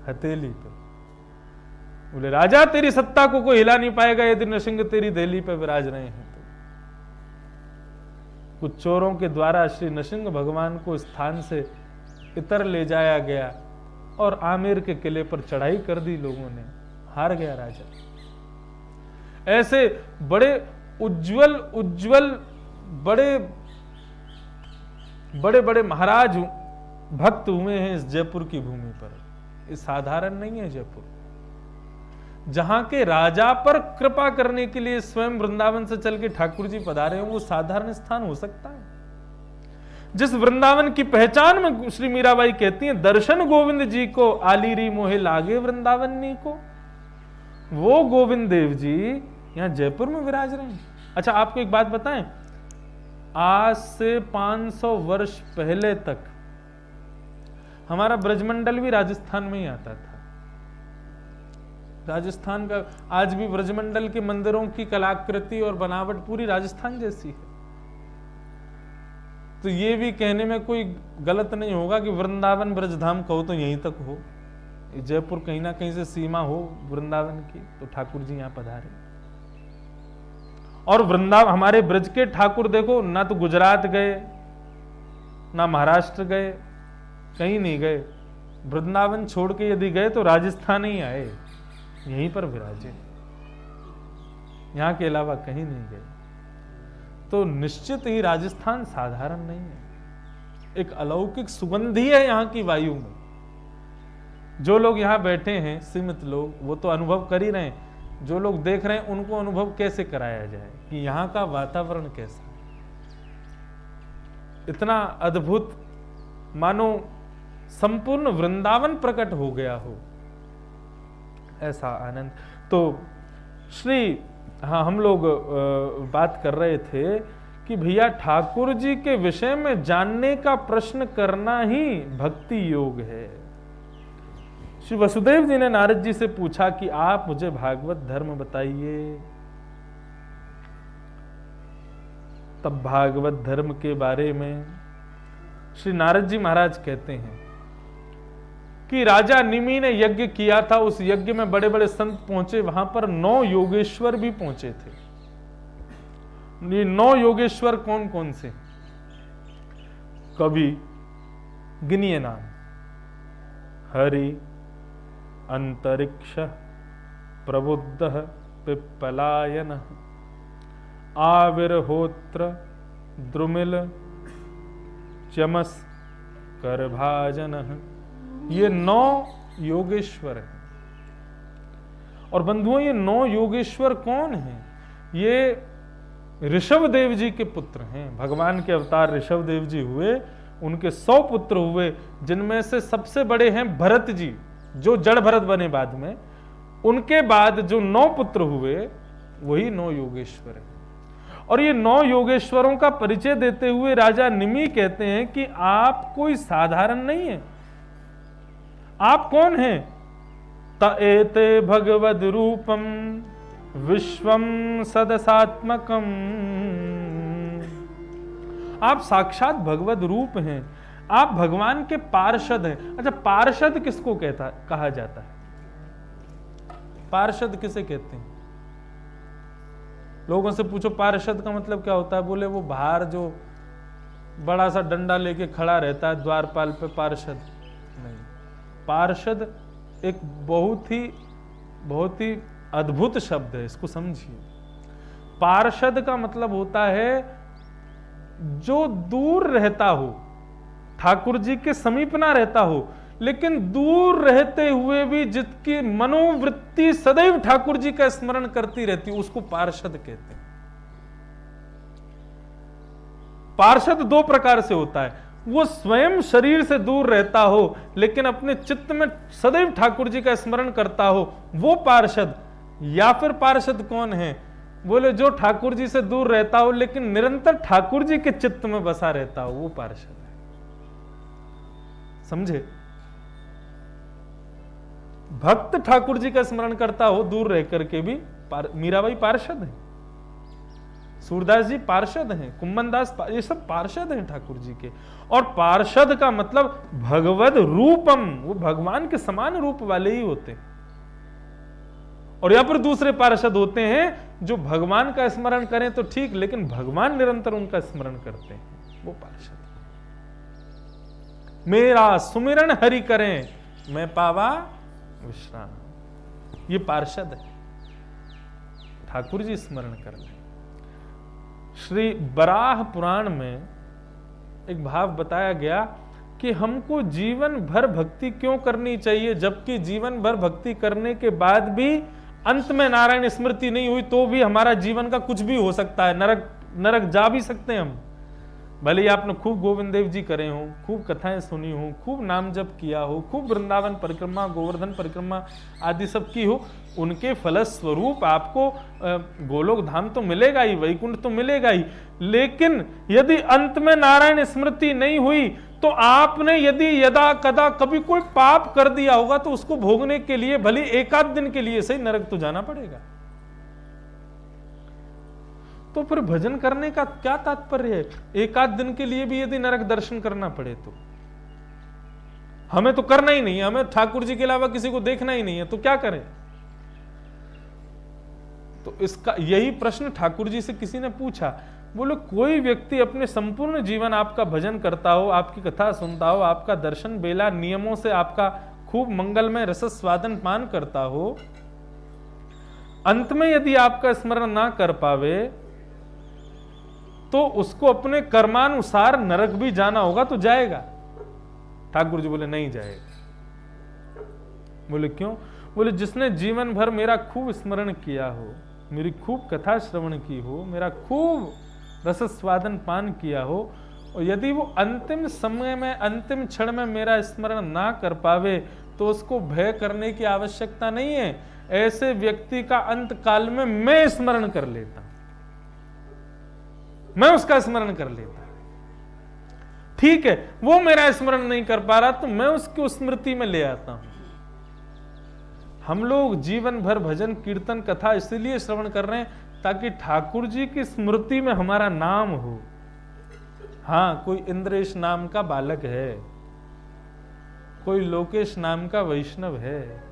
हथेली पे। बोले राजा तेरी सत्ता को कोई हिला नहीं पाएगा यदि नरसिंह तेरी देली पे विराज रहे हैं। कुछ चोरों के द्वारा श्री नरसिंह भगवान को स्थान से इतर ले जाया गया और आमेर के किले पर चढ़ाई कर दी लोगों ने, हार गया राजा। ऐसे बड़े उज्जवल बड़े बड़े महाराज भक्त हुए हैं इस जयपुर की भूमि पर। ये साधारण नहीं है जयपुर। जहां के राजा पर कृपा करने के लिए स्वयं वृंदावन से चल के ठाकुर जी पधारे हो, वो साधारण स्थान हो सकता है? जिस वृंदावन की पहचान में श्री मीराबाई कहती हैं दर्शन गोविंद जी को आली री मोहे लागे वृंदावनी को, वो गोविंद देव जी यहां जयपुर में विराज रहे हैं। अच्छा आपको एक बात बताएं, आज से 500 वर्ष पहले तक हमारा ब्रजमंडल भी राजस्थान में ही आता था। राजस्थान का आज भी ब्रजमंडल के मंदिरों की कलाकृति और बनावट पूरी राजस्थान जैसी है। तो ये भी कहने में कोई गलत नहीं होगा कि वृंदावन ब्रजधाम कहो तो यहीं तक हो, जयपुर कहीं ना कहीं से सीमा हो वृंदावन की, तो ठाकुर जी यहां पधारे। और वृंदावन हमारे ब्रज के ठाकुर देखो, ना तो गुजरात गए ना महाराष्ट्र गए, कहीं नहीं गए। वृंदावन छोड़ के यदि गए तो राजस्थान ही आए, यहीं पर विराजे, यहां के अलावा कहीं नहीं गए। तो निश्चित ही राजस्थान साधारण नहीं है, एक अलौकिक सुगंधी है यहां की वायु में। जो लोग यहां बैठे हैं सीमित लोग, वो तो अनुभव कर ही रहे हैं, जो लोग देख रहे हैं उनको अनुभव कैसे कराया जाए कि यहां का वातावरण कैसा है। इतना अद्भुत, मानो संपूर्ण वृंदावन प्रकट हो गया हो, ऐसा आनंद। तो हम लोग बात कर रहे थे कि भैया ठाकुर जी के विषय में जानने का प्रश्न करना ही भक्ति योग है। श्री वसुदेव जी ने नारद जी से पूछा कि आप मुझे भागवत धर्म बताइए। तब भागवत धर्म के बारे में श्री नारद जी महाराज कहते हैं कि राजा निमि ने यज्ञ किया था, उस यज्ञ में बड़े बड़े संत पहुंचे, वहां पर 9 योगेश्वर भी पहुंचे थे। ये 9 योगेश्वर कौन कौन से? कवि गिनिए नाम, हरि, अंतरिक्ष, प्रबुद्ध, पिप्पलायन, आविर्होत्र, द्रुमिल, चमस, करभाजन, ये 9 योगेश्वर हैं। और बंधुओं ये 9 योगेश्वर कौन हैं? ये ऋषभ देव जी के पुत्र हैं। भगवान के अवतार ऋषभ देव जी हुए, उनके 100 पुत्र हुए, जिनमें से सबसे बड़े हैं भरत जी, जो जड़ भरत बने बाद में। उनके बाद जो 9 पुत्र हुए वही 9 योगेश्वर हैं। और ये 9 योगेश्वरों का परिचय देते हुए राजा निमि कहते हैं कि आप कोई साधारण नहीं है। आप कौन हैं? तएते भगवद रूपम विश्वम सदसात्मकम, आप साक्षात भगवद रूप हैं, आप भगवान के पार्षद हैं। अच्छा, पार्षद किसको कहा जाता है? पार्षद किसे कहते हैं? लोगों से पूछो पार्षद का मतलब क्या होता है, बोले वो बाहर जो बड़ा सा डंडा लेके खड़ा रहता है द्वारपाल पे, पार्षद नहीं। पार्षद एक बहुत ही अद्भुत शब्द है, इसको समझिए। पार्षद का मतलब होता है जो दूर रहता हो, ठाकुर जी के समीप ना रहता हो, लेकिन दूर रहते हुए भी जिसकी मनोवृत्ति सदैव ठाकुर जी का स्मरण करती रहती, उसको पार्षद कहते हैं। पार्षद 2 प्रकार से होता है, वो स्वयं शरीर से दूर रहता हो लेकिन अपने चित्त में सदैव ठाकुर जी का स्मरण करता हो, वो पार्षद। या फिर पार्षद कौन है? बोले जो ठाकुर जी से दूर रहता हो लेकिन निरंतर ठाकुर जी के चित्त में बसा रहता हो, वो पार्षद है। समझे? भक्त ठाकुर जी का स्मरण करता हो दूर रह करके भी, मीराबाई पार्षद है, सूरदास जी पार्षद हैं, कुम्मनदास, ये सब पार्षद हैं ठाकुर जी के। और पार्षद का मतलब भगवद रूपम, वो भगवान के समान रूप वाले ही होते हैं। और यहां पर दूसरे पार्षद होते हैं जो भगवान का स्मरण करें तो ठीक, लेकिन भगवान निरंतर उनका स्मरण करते हैं, वो पार्षद। मेरा सुमिरन हरि करें, मैं पावा विश्राम, ये पार्षद है, ठाकुर जी स्मरण कर ले। श्री बराह पुराण में एक भाव बताया गया कि हमको जीवन भर भक्ति क्यों करनी चाहिए, जबकि जीवन भर भक्ति करने के बाद भी अंत में नारायण स्मृति नहीं हुई तो भी हमारा जीवन का कुछ भी हो सकता है, नरक जा भी सकते हैं हम। भले ही आपने खूब गोविंद देव जी करे हो, खूब कथाएं सुनी हो, खूब नाम जप किया हो, खूब वृंदावन परिक्रमा, गोवर्धन परिक्रमा आदि सब की हो, उनके फलस्वरूप आपको गोलोक धाम तो मिलेगा ही, वैकुंठ तो मिलेगा ही। लेकिन यदि अंत में नारायण स्मृति नहीं हुई तो आपने यदि यदा कदा कभी कोई पाप कर दिया होगा तो उसको भोगने के लिए भले एक आध दिन के लिए सही नरक तो जाना पड़ेगा। तो फिर भजन करने का क्या तात्पर्य है? एक आध दिन के लिए भी यदि नरक दर्शन करना पड़े तो हमें तो करना ही नहीं है, हमें ठाकुर जी के अलावा किसी को देखना ही नहीं है, तो क्या करें? तो इसका यही प्रश्न ठाकुर जी से किसी ने पूछा। बोलो कोई व्यक्ति अपने संपूर्ण जीवन आपका भजन करता हो, आपकी कथा सुनता हो, आपका दर्शन बेला नियमों से आपका खूब मंगलमय रस स्वादन पान करता हो, अंत में यदि आपका स्मरण ना कर पावे तो उसको अपने कर्मानुसार नरक भी जाना होगा, तो जाएगा? ठाकुर जी बोले नहीं जाएगा। बोले क्यों? बोले जिसने जीवन भर मेरा खूब स्मरण किया हो, मेरी खूब कथा श्रवण की हो, मेरा खूब रस स्वादन पान किया हो, और यदि वो अंतिम समय में, अंतिम क्षण में मेरा स्मरण ना कर पावे तो उसको भय करने की आवश्यकता नहीं है। ऐसे व्यक्ति का अंत काल में मैं स्मरण कर लेता, मैं उसका स्मरण कर लेता। ठीक है, वो मेरा स्मरण नहीं कर पा रहा तो मैं उसकी स्मृति में ले आता हूं। हम लोग जीवन भर भजन कीर्तन कथा इसलिए श्रवण कर रहे हैं ताकि ठाकुर जी की स्मृति में हमारा नाम हो। हाँ, कोई इंद्रेश नाम का बालक है, कोई लोकेश नाम का वैष्णव है,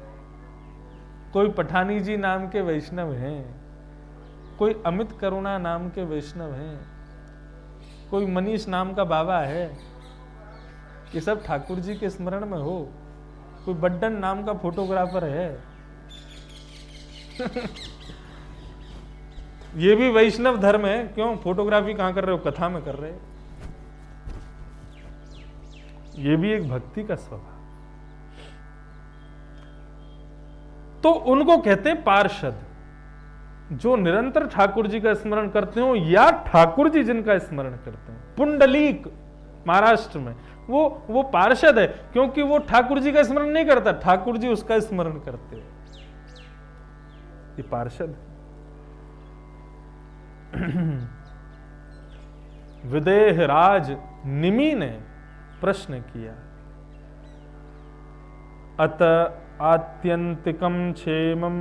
कोई पठानी जी नाम के वैष्णव हैं, कोई अमित करुणा नाम के वैष्णव हैं, कोई मनीष नाम का बाबा है, ये सब ठाकुर जी के स्मरण में हो। कोई बड्डन नाम का फोटोग्राफर है ये भी वैष्णव धर्म है। क्यों? फोटोग्राफी कहां कर रहे हो? कथा में कर रहे हो। ये भी एक भक्ति का स्वभाव। तो उनको कहते हैं पार्षद, जो निरंतर ठाकुर जी का स्मरण करते हो, या ठाकुर जी जिनका स्मरण करते हैं। पुंडलीक महाराष्ट्र में वो पार्षद है, क्योंकि वो ठाकुर जी का स्मरण नहीं करता, ठाकुर जी उसका स्मरण करते हैं। ये पार्षद। विदेह राज निमि ने प्रश्न किया, अत आत्यंतिकम क्षेमम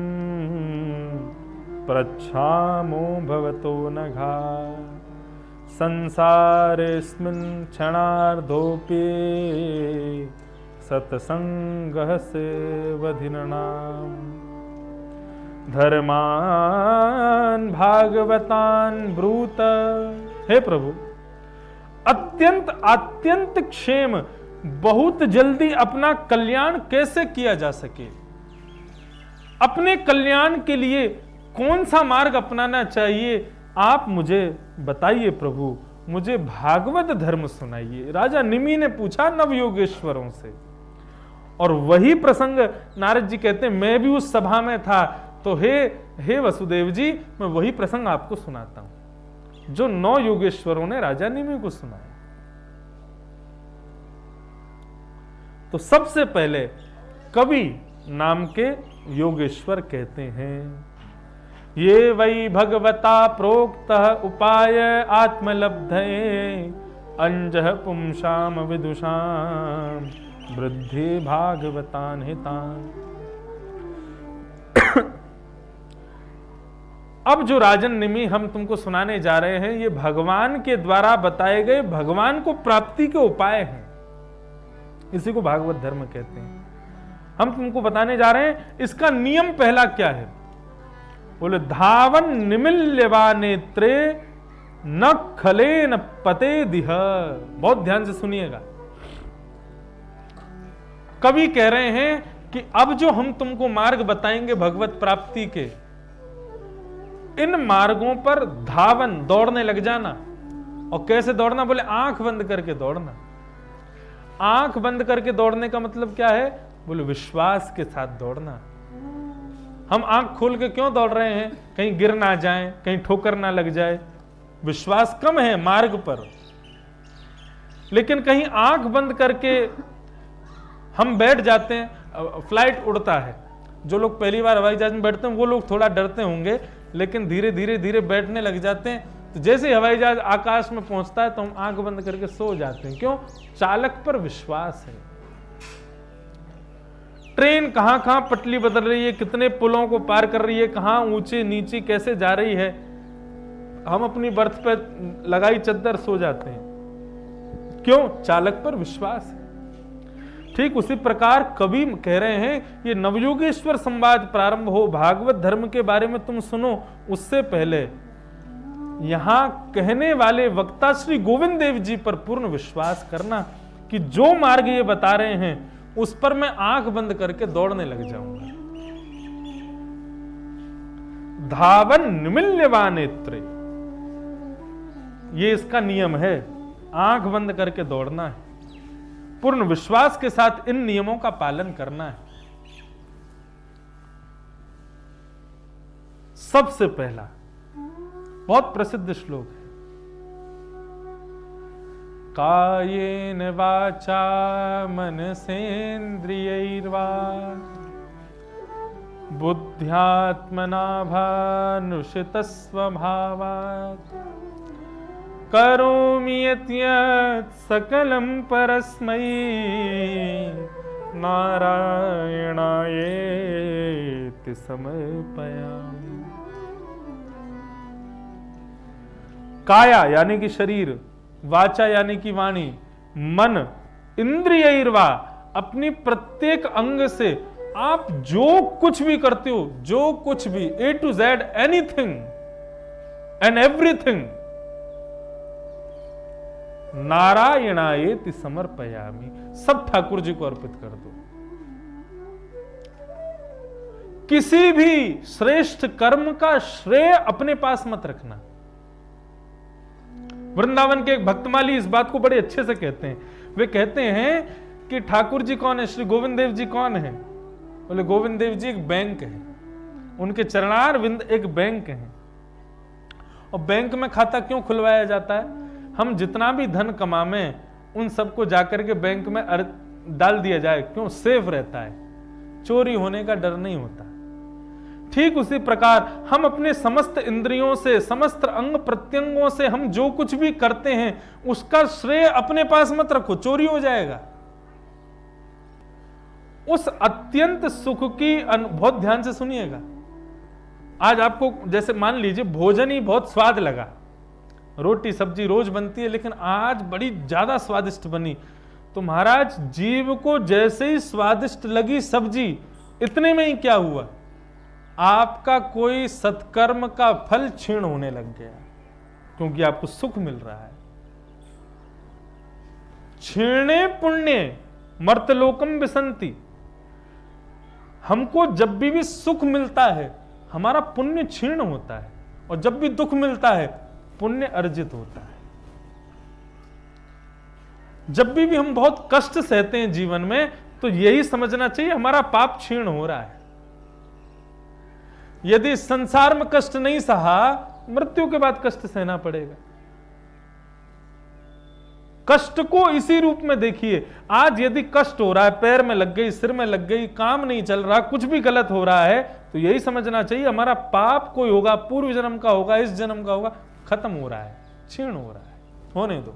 प्रच्छामो भवतो नघा संसारेस्मिन् क्षणार्धोऽपि सत्संगः सेवधिनृणाम् धर्मान् भागवतान् ब्रूत। हे प्रभु, अत्यंत क्षेम, बहुत जल्दी अपना कल्याण कैसे किया जा सके, अपने कल्याण के लिए कौन सा मार्ग अपनाना चाहिए, आप मुझे बताइए प्रभु, मुझे भागवत धर्म सुनाइए। राजा निमि ने पूछा नव योगेश्वरों से, और वही प्रसंग नारद जी कहते हैं मैं भी उस सभा में था, तो हे वसुदेव जी, मैं वही प्रसंग आपको सुनाता हूं जो 9 योगेश्वरों ने राजा निमि को सुनाया। तो सबसे पहले कवि नाम के योगेश्वर कहते हैं, ये वै भगवता प्रोक्त उपाय आत्मलब्धये अंजः पुंसाम विदुषाम वृद्धि भागवतान हितान। अब जो राजन निमि हम तुमको सुनाने जा रहे हैं, ये भगवान के द्वारा बताए गए भगवान को प्राप्ति के उपाय हैं। इसी को भागवत धर्म कहते हैं। हम तुमको बताने जा रहे हैं इसका नियम पहला क्या है। बोले धावन निमिल्यवा नेत्रे न खले न पते दिह। बहुत ध्यान से सुनिएगा, कवि कह रहे हैं कि अब जो हम तुमको मार्ग बताएंगे भगवत प्राप्ति के, इन मार्गों पर धावन दौड़ने लग जाना। और कैसे दौड़ना? बोले आंख बंद करके दौड़ना। आंख बंद करके दौड़ने का मतलब क्या है? बोले विश्वास के साथ दौड़ना। हम आंख खोल के क्यों दौड़ रहे हैं? कहीं गिर ना जाएं, कहीं ठोकर ना लग जाए। विश्वास कम है मार्ग पर, लेकिन कहीं आंख बंद करके हम बैठ जाते हैं, फ्लाइट उड़ता है, जो लोग पहली बार हवाई जहाज में बैठते हैं वो लोग थोड़ा डरते होंगे, लेकिन धीरे धीरे धीरे बैठने लग जाते हैं। तो जैसे हवाई जहाज आकाश में पहुंचता है तो हम आंख बंद करके सो जाते हैं। क्यों? चालक पर विश्वास है। ट्रेन कहां कहां पटली बदल रही है, कितने पुलों को पार कर रही है, कहां ऊंचे नीचे कैसे जा रही है, हम अपनी बर्थ पे लगाई चद्दर सो जाते हैं। क्यों? चालक पर विश्वास है। ठीक उसी प्रकार कवि कह रहे हैं ये नवयुगेश्वर संवाद प्रारंभ हो, भागवत धर्म के बारे में तुम सुनो, उससे पहले यहां कहने वाले वक्ता श्री गोविंद देव जी पर पूर्ण विश्वास करना कि जो मार्ग ये बता रहे हैं उस पर मैं आंख बंद करके दौड़ने लग जाऊंगा। धावन निमिल्यवा नेत्रे, ये इसका नियम है, आंख बंद करके दौड़ना है, पूर्ण विश्वास के साथ इन नियमों का पालन करना है। सबसे पहला बहुत प्रसिद्ध श्लोक है, कायेन वाचा मनसेन्द्रियैर्वा बुद्ध्यात्मना भानुषितस्वभावात् करोमि यत् सकलं परस्मै नारायणायेति समर्पयामि। काया यानी कि शरीर, वाचा यानी कि वाणी, मन, इंद्रियैर्वा अपनी प्रत्येक अंग से आप जो कुछ भी करते हो, जो कुछ भी, A to Z, anything and everything, नारायणायेति समर्पयामि, सब ठाकुर जी को अर्पित कर दो। किसी भी श्रेष्ठ कर्म का श्रेय अपने पास मत रखना। वृंदावन के एक भक्तमाली इस बात को बड़े अच्छे से कहते हैं। वे कहते हैं कि ठाकुर जी कौन है, श्री गोविंद देव जी कौन है? बोले गोविंद देव जी एक बैंक है, उनके चरणार विंद एक बैंक है। और बैंक में खाता क्यों खुलवाया जाता है? हम जितना भी धन कमाएं उन सबको जाकर के बैंक में डाल दिया जाए, क्यों? सेफ रहता है, चोरी होने का डर नहीं होता। ठीक उसी प्रकार हम अपने समस्त इंद्रियों से, समस्त अंग प्रत्यंगों से हम जो कुछ भी करते हैं उसका श्रेय अपने पास मत रखो, चोरी हो जाएगा। उस अत्यंत सुख की बहुत ध्यान से सुनिएगा। आज आपको जैसे मान लीजिए भोजन ही बहुत स्वाद लगा, रोटी सब्जी रोज बनती है लेकिन आज बड़ी ज्यादा स्वादिष्ट बनी, तो महाराज जीव को जैसे ही स्वादिष्ट लगी सब्जी, इतने में ही क्या हुआ? आपका कोई सत्कर्म का फल क्षीण होने लग गया, क्योंकि आपको सुख मिल रहा है। क्षीणे पुण्य मर्तलोकम विसंति, हमको जब भी सुख मिलता है हमारा पुण्य क्षीण होता है, और जब भी दुख मिलता है पुण्य अर्जित होता है। जब भी हम बहुत कष्ट सहते हैं जीवन में तो यही समझना चाहिए हमारा पाप क्षीण हो रहा है। यदि संसार में कष्ट नहीं सहा, मृत्यु के बाद कष्ट सहना पड़ेगा। कष्ट को इसी रूप में देखिए। आज यदि कष्ट हो रहा है, पैर में लग गई, सिर में लग गई, काम नहीं चल रहा, कुछ भी गलत हो रहा है, तो यही समझना चाहिए हमारा पाप कोई होगा, पूर्व जन्म का होगा, इस जन्म का होगा, खत्म हो रहा है, क्षीण हो रहा है, होने दो।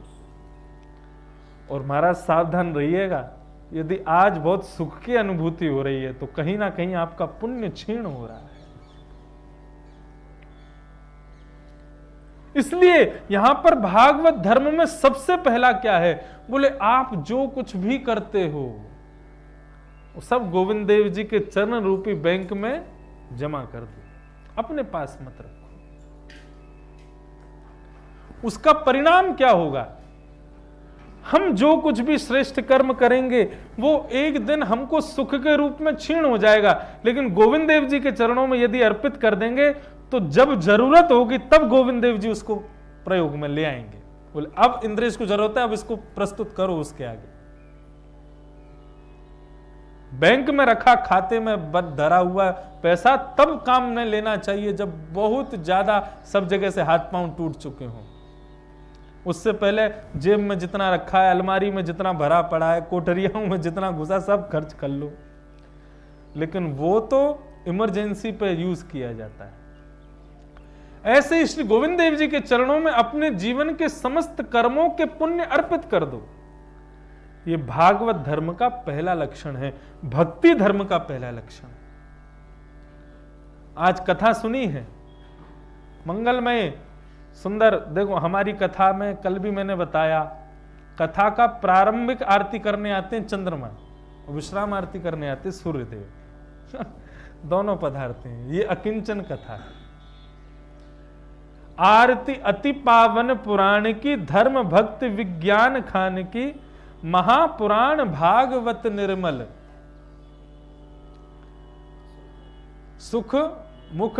और महाराज सावधान रहिएगा, यदि आज बहुत सुख की अनुभूति हो रही है तो कहीं ना कहीं आपका पुण्य क्षीण हो रहा है। इसलिए यहां पर भागवत धर्म में सबसे पहला क्या है? बोले आप जो कुछ भी करते हो वो सब गोविंद देव जी के चरण रूपी बैंक में जमा कर दो, अपने पास मत रखो। उसका परिणाम क्या होगा? हम जो कुछ भी श्रेष्ठ कर्म करेंगे वो एक दिन हमको सुख के रूप में क्षीण हो जाएगा, लेकिन गोविंद देव जी के चरणों में यदि अर्पित कर देंगे तो जब जरूरत होगी तब गोविंद देव जी उसको प्रयोग में ले आएंगे। बोले अब इंद्रेश को जरूरत है, अब इसको प्रस्तुत करो उसके आगे। बैंक में रखा, खाते में धरा हुआ पैसा तब काम में लेना चाहिए जब बहुत ज्यादा सब जगह से हाथ पांव टूट चुके हों। उससे पहले जेब में जितना रखा है, अलमारी में जितना भरा पड़ा है, कोठरियों में जितना घुसा, सब खर्च कर लो। लेकिन वो तो इमरजेंसी पे यूज किया जाता है। ऐसे ही श्री गोविंद देव जी के चरणों में अपने जीवन के समस्त कर्मों के पुण्य अर्पित कर दो। ये भागवत धर्म का पहला लक्षण है, भक्ति धर्म का पहला लक्षण। आज कथा सुनी है मंगलमय सुंदर। देखो हमारी कथा में कल भी मैंने बताया, कथा का प्रारंभिक आरती करने आते हैं चंद्रमा, विश्राम आरती करने आते सूर्यदेव दोनों पधारते हैं। ये अकिंचन कथा है। आरती अति पावन पुराण की, धर्म भक्ति विज्ञान खान की, महापुराण भागवत निर्मल, सुख मुख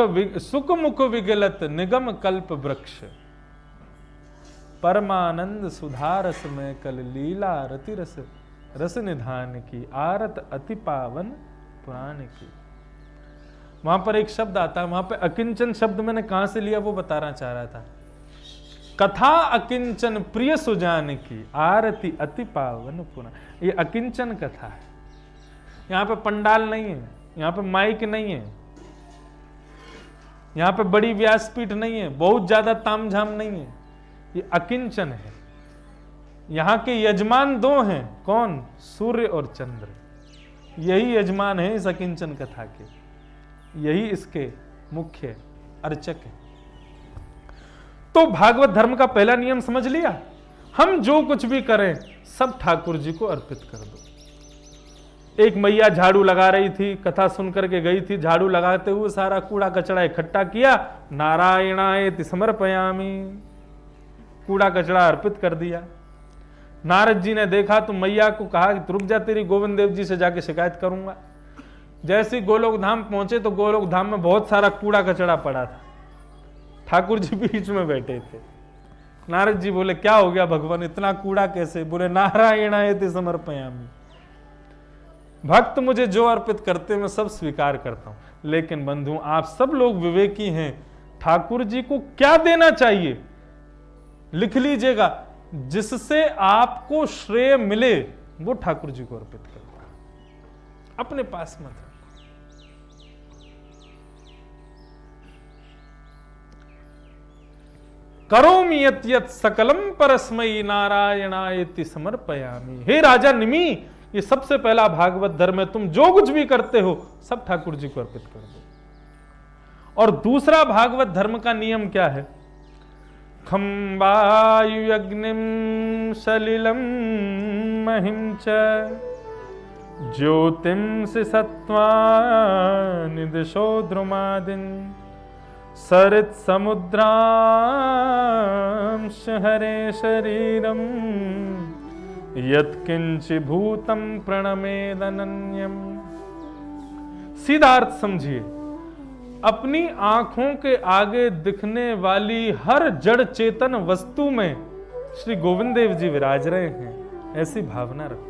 विगलत निगम कल्प वृक्ष, परमानंद सुधारस में कल लीला रति रस निधान की, आरत अति पावन पुराण की। वहां पर एक शब्द आता है, वहां पे अकिंचन शब्द मैंने कहां से लिया वो बताना चाह रहा था। कथा अकिंचन प्रिय सुजान की, आरती अति पावन पुराण। ये अकिंचन कथा है। यहां पे पंडाल नहीं है, यहां पे माइक नहीं है, यहां पे बड़ी व्यासपीठ नहीं है, बहुत ज्यादा तामझाम नहीं है। ये अकिंचन है। यहां के यजमान दो हैं, कौन? सूर्य और चंद्र। यही यजमान है इस अकिंचन कथा के, यही इसके मुख्य अर्चक है। तो भागवत धर्म का पहला नियम समझ लिया, हम जो कुछ भी करें सब ठाकुर जी को अर्पित कर दो। एक मैया झाड़ू लगा रही थी, कथा सुन करके गई थी, झाड़ू लगाते हुए सारा कूड़ा कचड़ा इकट्ठा किया, नारायणाय समर्पयामि, कूड़ा कचड़ा अर्पित कर दिया। नारद जी ने देखा तो मैया को कहा कि रुक जा, तेरी गोविंद देव जी से जाके शिकायत करूंगा। जैसे गोलोक धाम पहुंचे तो गोलोक धाम में बहुत सारा कूड़ा कचड़ा पड़ा था, ठाकुर जी बीच में बैठे थे। नारद जी बोले क्या हो गया भगवान, इतना कूड़ा कैसे? बोले नारायणाय समर्पयामि, भक्त मुझे जो अर्पित करते मैं सब स्वीकार करता हूं। लेकिन बंधु आप सब लोग विवेकी हैं, ठाकुर जी को क्या देना चाहिए लिख लीजिएगा, जिससे आपको श्रेय मिले वो ठाकुर जी को अर्पित करना, अपने पास मत रखो। करोमि यत् यत् सकलम परस्मै नारायणायति समर्पयामि। हे राजा निमि, ये सबसे पहला भागवत धर्म है, तुम जो कुछ भी करते हो सब ठाकुर जी को अर्पित कर दो। और दूसरा भागवत धर्म का नियम क्या है? खम्बायु अग्निम सलिलम महिम च ज्योतिंसि सत्त्वानि दिशो द्रुमादिन सरित समुद्रांश हरे शरीरम यत्किंचि भूतम प्रणमेदनन्यम। सीधा अर्थ समझिए, अपनी आंखों के आगे दिखने वाली हर जड़ चेतन वस्तु में श्री गोविंद देव जी विराज रहे हैं, ऐसी भावना रखो।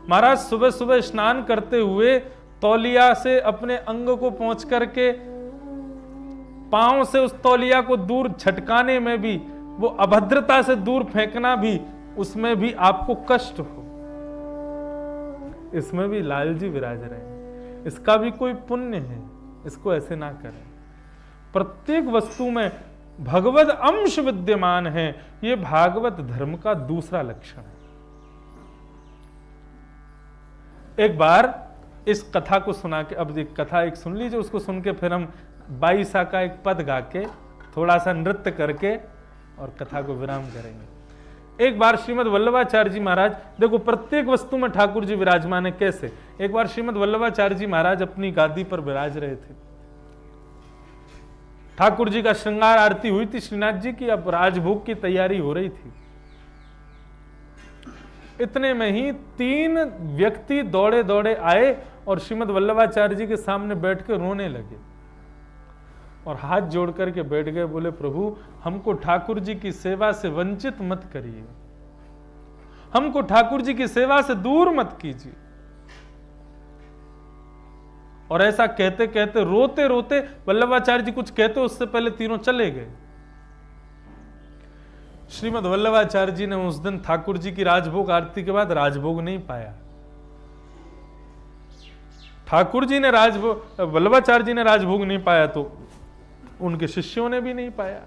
महाराज सुबह सुबह स्नान करते हुए तौलिया से अपने अंग को पहुंच करके पांव से उस तौलिया को दूर झटकाने में भी, वो अभद्रता से दूर फेंकना भी, उसमें भी आपको कष्ट हो, इसमें भी लाल जी विराज रहे हैं, इसका भी कोई पुण्य है, इसको ऐसे ना करें। प्रत्येक वस्तु में भगवद अंश विद्यमान है, यह भागवत धर्म का दूसरा लक्षण है। एक बार इस कथा को सुना के, अब एक कथा एक सुन लीजिए, उसको सुन के फिर हम 22 का एक पद गा के थोड़ा सा नृत्य करके और कथा को विराम करेंगे। एक बार श्रीमद् वल्लभाचार्य जी महाराज, देखो प्रत्येक वस्तु में ठाकुर जी विराजमान है कैसे। एक बार श्रीमद् वल्लभाचार्य जी महाराज अपनी गादी पर विराज रहे थे, ठाकुर जी का श्रृंगार आरती हुई थी श्रीनाथ जी की, अब राजभोग की तैयारी हो रही थी। इतने में ही 3 व्यक्ति दौड़े दौड़े आए और श्रीमद् वल्लभाचार्य जी के सामने बैठ के रोने लगे और हाथ जोड़ करके बैठ गए। बोले प्रभु, हमको ठाकुर जी की सेवा से वंचित मत करिए, हमको ठाकुर जी की सेवा से दूर मत कीजिए। और ऐसा कहते कहते रोते रोते वल्लभाचार्य जी कुछ कहते उससे पहले तीनों चले गए। श्रीमद् वल्लभाचार्य जी ने उस दिन ठाकुर जी की राजभोग आरती के बाद राजभोग नहीं पाया। ठाकुर जी ने राजभोग, वल्लभाचार्य जी ने राजभोग नहीं पाया तो उनके शिष्यों ने भी नहीं पाया,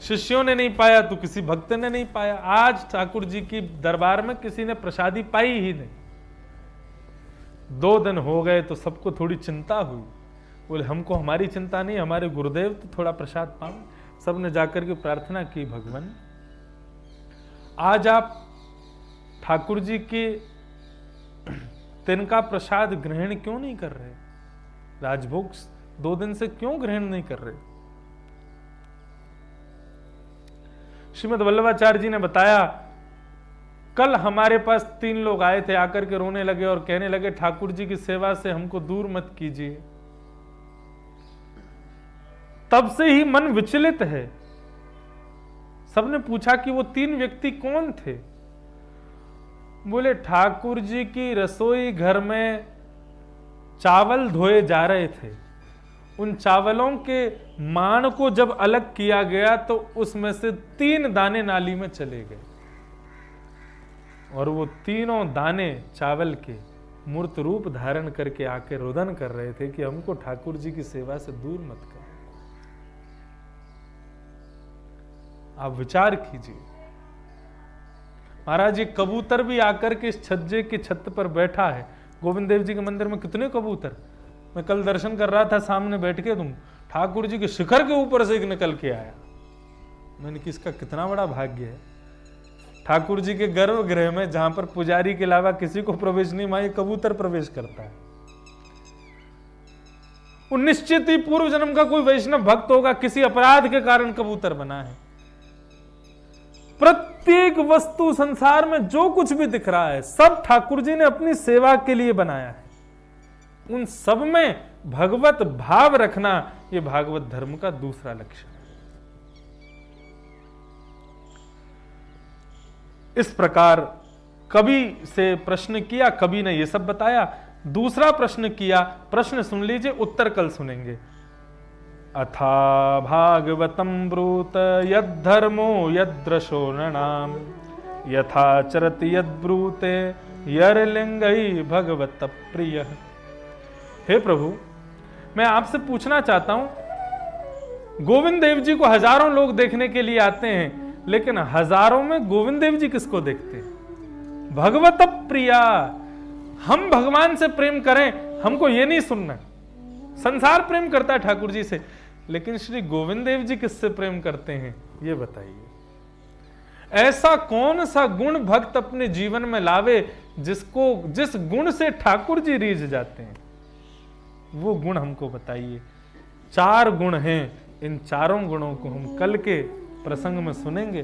शिष्यों ने नहीं पाया तो किसी भक्त ने नहीं पाया। आज ठाकुर जी की दरबार में किसी ने प्रसादी पाई ही नहीं। 2 दिन हो गए तो सबको थोड़ी चिंता हुई, बोले हमको हमारी चिंता नहीं, हमारे गुरुदेव तो थोड़ा प्रसाद पाओ। सबने जाकर के प्रार्थना की, भगवान आज आप ठाकुर जी के तिनका प्रसाद ग्रहण क्यों नहीं कर रहे, राजभोग 2 दिन से क्यों ग्रहण नहीं कर रहे। श्रीमद् वल्लभाचार्य जी ने बताया, कल हमारे पास 3 लोग आए थे, आकर के रोने लगे और कहने लगे ठाकुर जी की सेवा से हमको दूर मत कीजिए। तब से ही मन विचलित है। सबने पूछा कि वो 3 व्यक्ति कौन थे। बोले ठाकुर जी की रसोई घर में चावल धोए जा रहे थे, उन चावलों के मान को जब अलग किया गया तो उसमें से 3 दाने नाली में चले गए और वो तीनों दाने चावल के मूर्त रूप धारण करके आके रोदन कर रहे थे कि हमको ठाकुर जी की सेवा से दूर मत करो। आप विचार कीजिए, महाराज ये कबूतर भी आकर के इस छज्जे की छत पर बैठा है। गोविंद देव जी के मंदिर में कितने कबूतर, मैं कल दर्शन कर रहा था, सामने बैठ के तुम ठाकुर जी के शिखर के ऊपर से एक निकल के आया। मैंने कि इसका कितना बड़ा भाग्य है, ठाकुर जी के गर्भगृह में जहां पर पुजारी के अलावा किसी को प्रवेश नहीं, वहां कबूतर प्रवेश करता है। वो निश्चित ही पूर्व जन्म का कोई वैष्णव भक्त होगा, किसी अपराध के कारण कबूतर बना है। प्रत्येक वस्तु संसार में जो कुछ भी दिख रहा है सब ठाकुर जी ने अपनी सेवा के लिए बनाया है। उन सब में भगवत भाव रखना यह भागवत धर्म का दूसरा लक्ष्य है। इस प्रकार कवि से प्रश्न किया, कवि ने यह सब बताया। दूसरा प्रश्न किया, प्रश्न सुन लीजिए, उत्तर कल सुनेंगे। अथा भागवतम ब्रूत यद्धर्मो यद्रशो नृणाम यथा चरति यद्ब्रूते यरलिंगई भगवत प्रिय। हे प्रभु, मैं आपसे पूछना चाहता हूं, गोविंद देव जी को हजारों लोग देखने के लिए आते हैं, लेकिन हजारों में गोविंद देव जी किसको देखते हैं? भगवत प्रिया। हम भगवान से प्रेम करें, हमको ये नहीं सुनना। संसार प्रेम करता है ठाकुर जी से, लेकिन श्री गोविंद देव जी किससे प्रेम करते हैं ये बताइए। ऐसा कौन सा गुण भक्त अपने जीवन में लावे जिस गुण से ठाकुर जी रीझ जाते हैं, वो गुण हमको बताइए। 4 गुण हैं, इन चारों गुणों को हम कल के प्रसंग में सुनेंगे।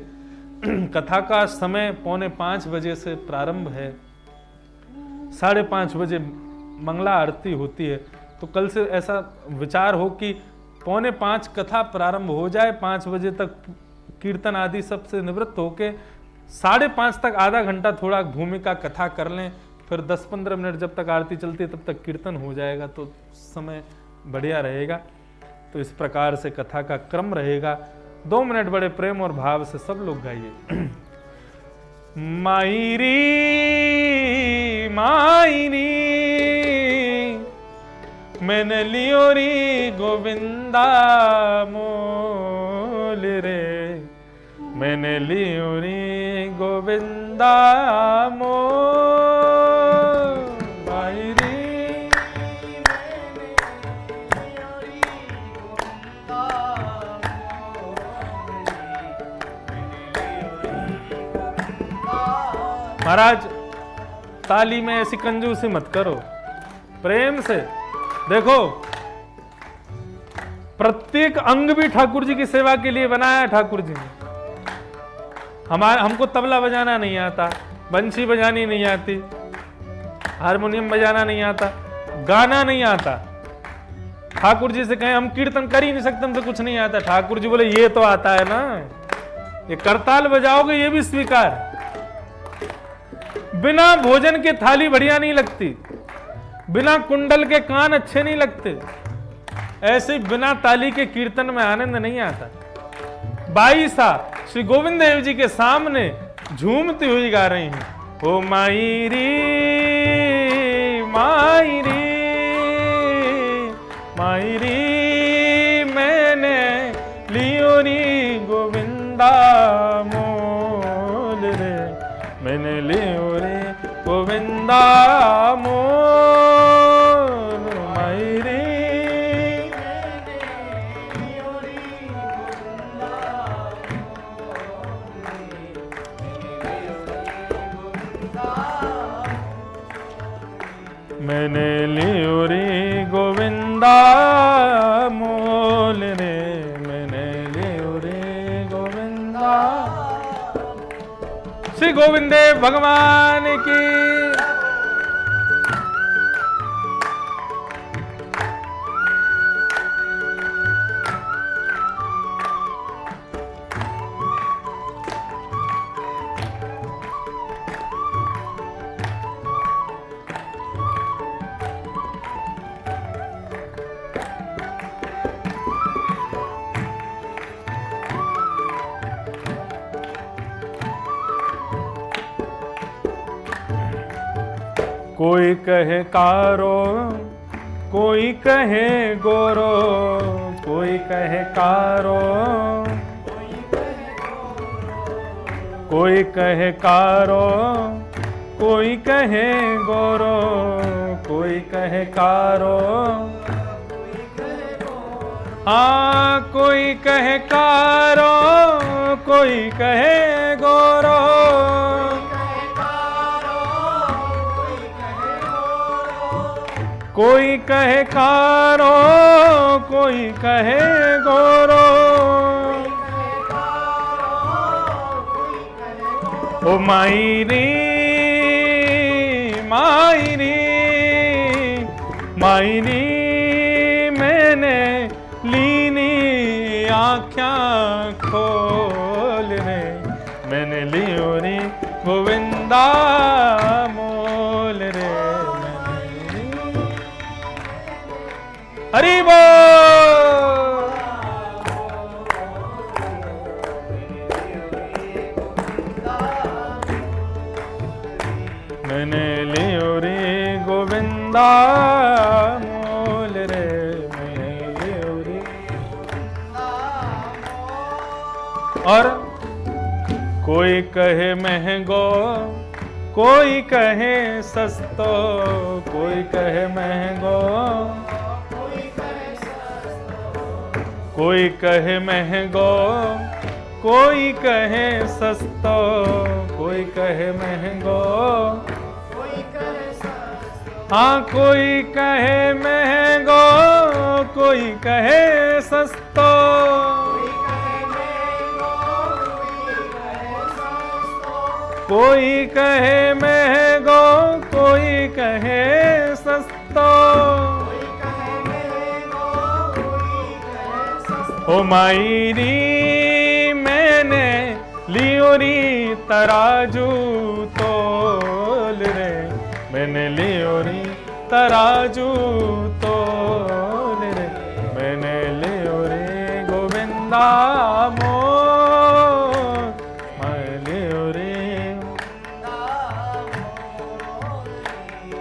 कथा का समय 4:45 बजे से प्रारंभ है, 5:30 बजे मंगला आरती होती है। तो कल से ऐसा विचार हो कि 4:45 कथा प्रारंभ हो जाए, 5 बजे तक कीर्तन आदि सबसे निवृत्त होके 5:30 तक आधा घंटा थोड़ा भूमिका कथा कर लें, फिर 10-15 मिनट जब तक आरती चलती है तब तक कीर्तन हो जाएगा, तो समय बढ़िया रहेगा। तो इस प्रकार से कथा का क्रम रहेगा। 2 मिनट बड़े प्रेम और भाव से सब लोग गाइए। मायरी मायरी मैंने लियो री गोविंदा मोल रे, मैंने लियो री गोविंदा मोल। मायरी महाराज, ताली में ऐसी कंजूसी मत करो, प्रेम से देखो। प्रत्येक अंग भी ठाकुर जी की सेवा के लिए बनाया है ठाकुर जी ने। हमको तबला बजाना नहीं आता, बंसी बजानी नहीं आती, हारमोनियम बजाना नहीं आता, गाना नहीं आता। ठाकुर जी से कहें हम कीर्तन कर ही नहीं सकते, हमसे कुछ नहीं आता। ठाकुर जी बोले ये तो आता है ना, ये करताल बजाओगे ये भी स्वीकार। बिना भोजन के थाली बढ़िया नहीं लगती, बिना कुंडल के कान अच्छे नहीं लगते, ऐसे बिना ताली के कीर्तन में आनंद नहीं आता। बाईसा श्री गोविंद देव जी के सामने झूमती हुई गा रही हैं, ओ मायरी मायरी मायरी मैंने लियो री गोविंदा मोल रे, मैंने लियो रे गोविंदा मोल मायरी। मैंने लियो रे गोविंदा मोल रे, मैंने लियो रे गोविंदा। श्री गोविंद देव भगवान की। कोई कहे कारो, कोई कहे गोरो, कोई कहे कारो, कोई कहे कारो, कोई कहे गोरो, कोई कहे कारो, हाँ कोई कहे कारो, कोई कहे गोरो, कोई कहे कारो, कोई कहे गोरो, ओ मायरी मायरी मायरी मैंने लीनी आँख्यां खोल रे, मैंने लियो रे गोविंदा मोल रे, हरि बोल। मैंने लियो रे गोविंदा मोल रे, मैंने लियो रे। और कोई कहे महंगो, कोई कहे सस्तो, कोई कहे महंगो, कोई कहे महंगो, कोई कहे सस्तो, कोई कहे महंगो, हाँ कोई कहे महंगो, कोई कहे सस्तो, कोई कहे महंगो, कोई कहे सस्तो, ओ मायरी मैंने लियो री तराजू तोल रे, मैंने लियो री तराजू तोल रे, मैंने लियो रे गोविंदा मोल, मैं लियो रे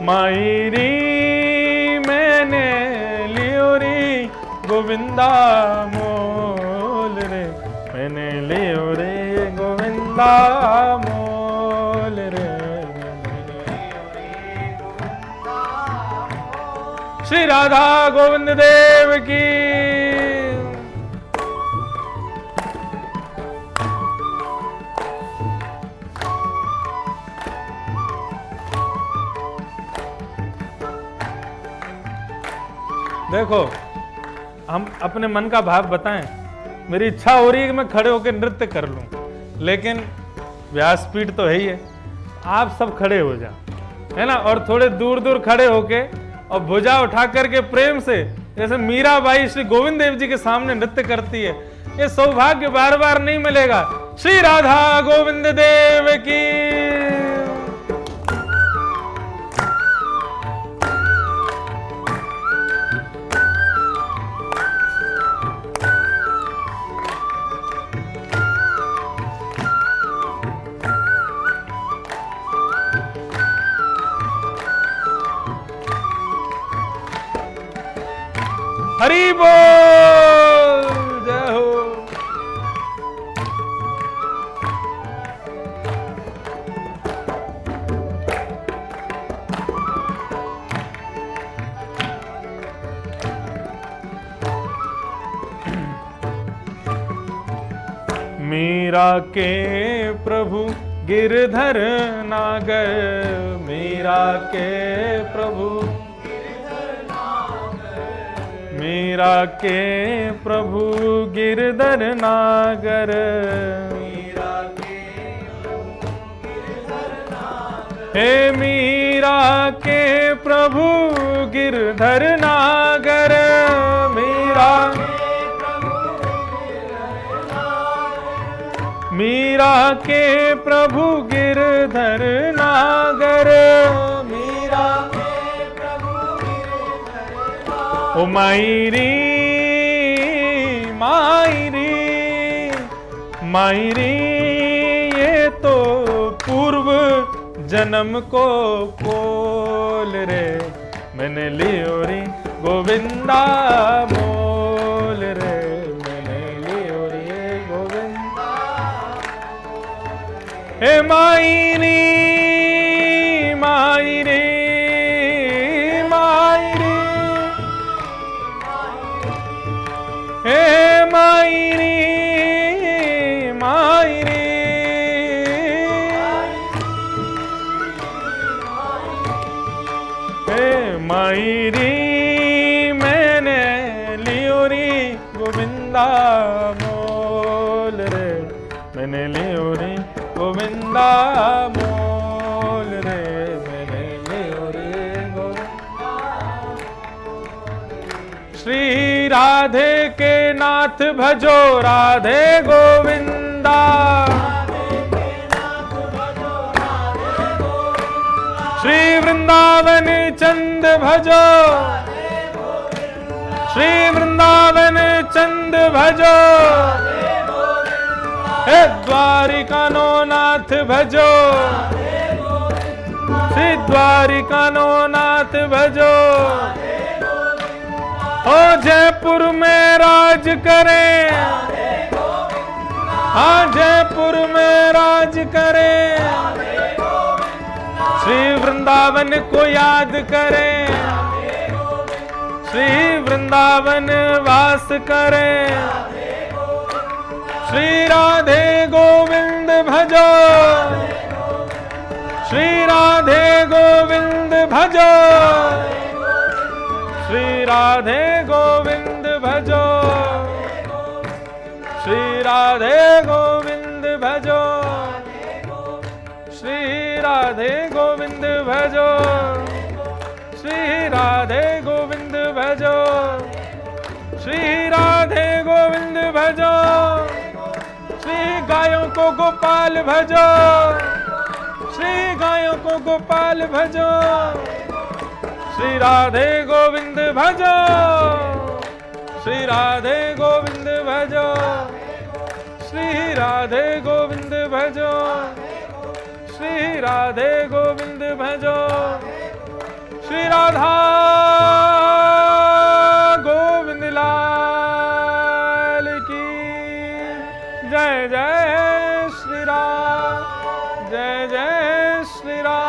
मायरी मैंने लियो रे गोविंदा मोल रे, मैंने लियो रे गोविंदा मोल रे। श्री राधा गोविंद देव की। देखो हम अपने मन का भाव बताएं, मेरी इच्छा हो रही है कि मैं खड़े होकर नृत्य कर लूं, लेकिन व्यासपीठ तो है ही है, आप सब खड़े हो जाओ, है ना, और थोड़े दूर दूर खड़े होके और भुजा उठा करके प्रेम से, जैसे मीराबाई श्री गोविंद देव जी के सामने नृत्य करती है, ये सौभाग्य बार बार नहीं मिलेगा। श्री राधा गोविंद देव की। हरि बोल, जय हो। मीरा के प्रभु गिरधर नागर, मीरा के प्रभु, मीरा के प्रभु गिरधर नागर, हे मीरा के प्रभु गिरधर नागर, मीरा मीरा के प्रभु गिरधर नागर, मीरा के प्रभु गिरधर नागर। ओ मायरी मायरी मायरी, ये तो पूर्व जन्म को बोल रे, मैंने लियो रे गोविंदा मोल रे, हे मायरी मायरी मायरी, हे मायरी मायरी, हे मायरी, मैंने लियो रे गोविंदा मोल रे, मैंने लियो रे गोविंदा मोल रे, मैंने लियो रे गोविंदा। श्री राधे के नाथ भजो राधे गोविंदा, श्री वृंदावन चंद भजो, श्री वृंदावन चंद भजो, हे द्वारिका नो नाथ भजो, श्री द्वारिका नो नाथ भजो, ओ जयपुर में राज करे, हाँ जयपुर में राज करे, श्री वृंदावन को याद करे, श्री वृंदावन वास करे, श्री राधे गोविंद भजो, श्री राधे गोविंद भजो, श्री राधे गोविंद भजो, श्री राधे गोविंद भजो, श्री राधे गोविंद भजो, श्री राधे गोविंद भजो, श्री राधे गोविंद भजो, श्री गायों को गोपाल भजो, श्री गायों को गोपाल भजो, श्री राधे गोविंद भजो, श्री राधे गोविंद भजो, श्री राधे गोविंद भजो, श्री राधे गोविंद भजो, श्री राधा गोविंद लाल की जय, जय श्री राम, जय जय श्री राम।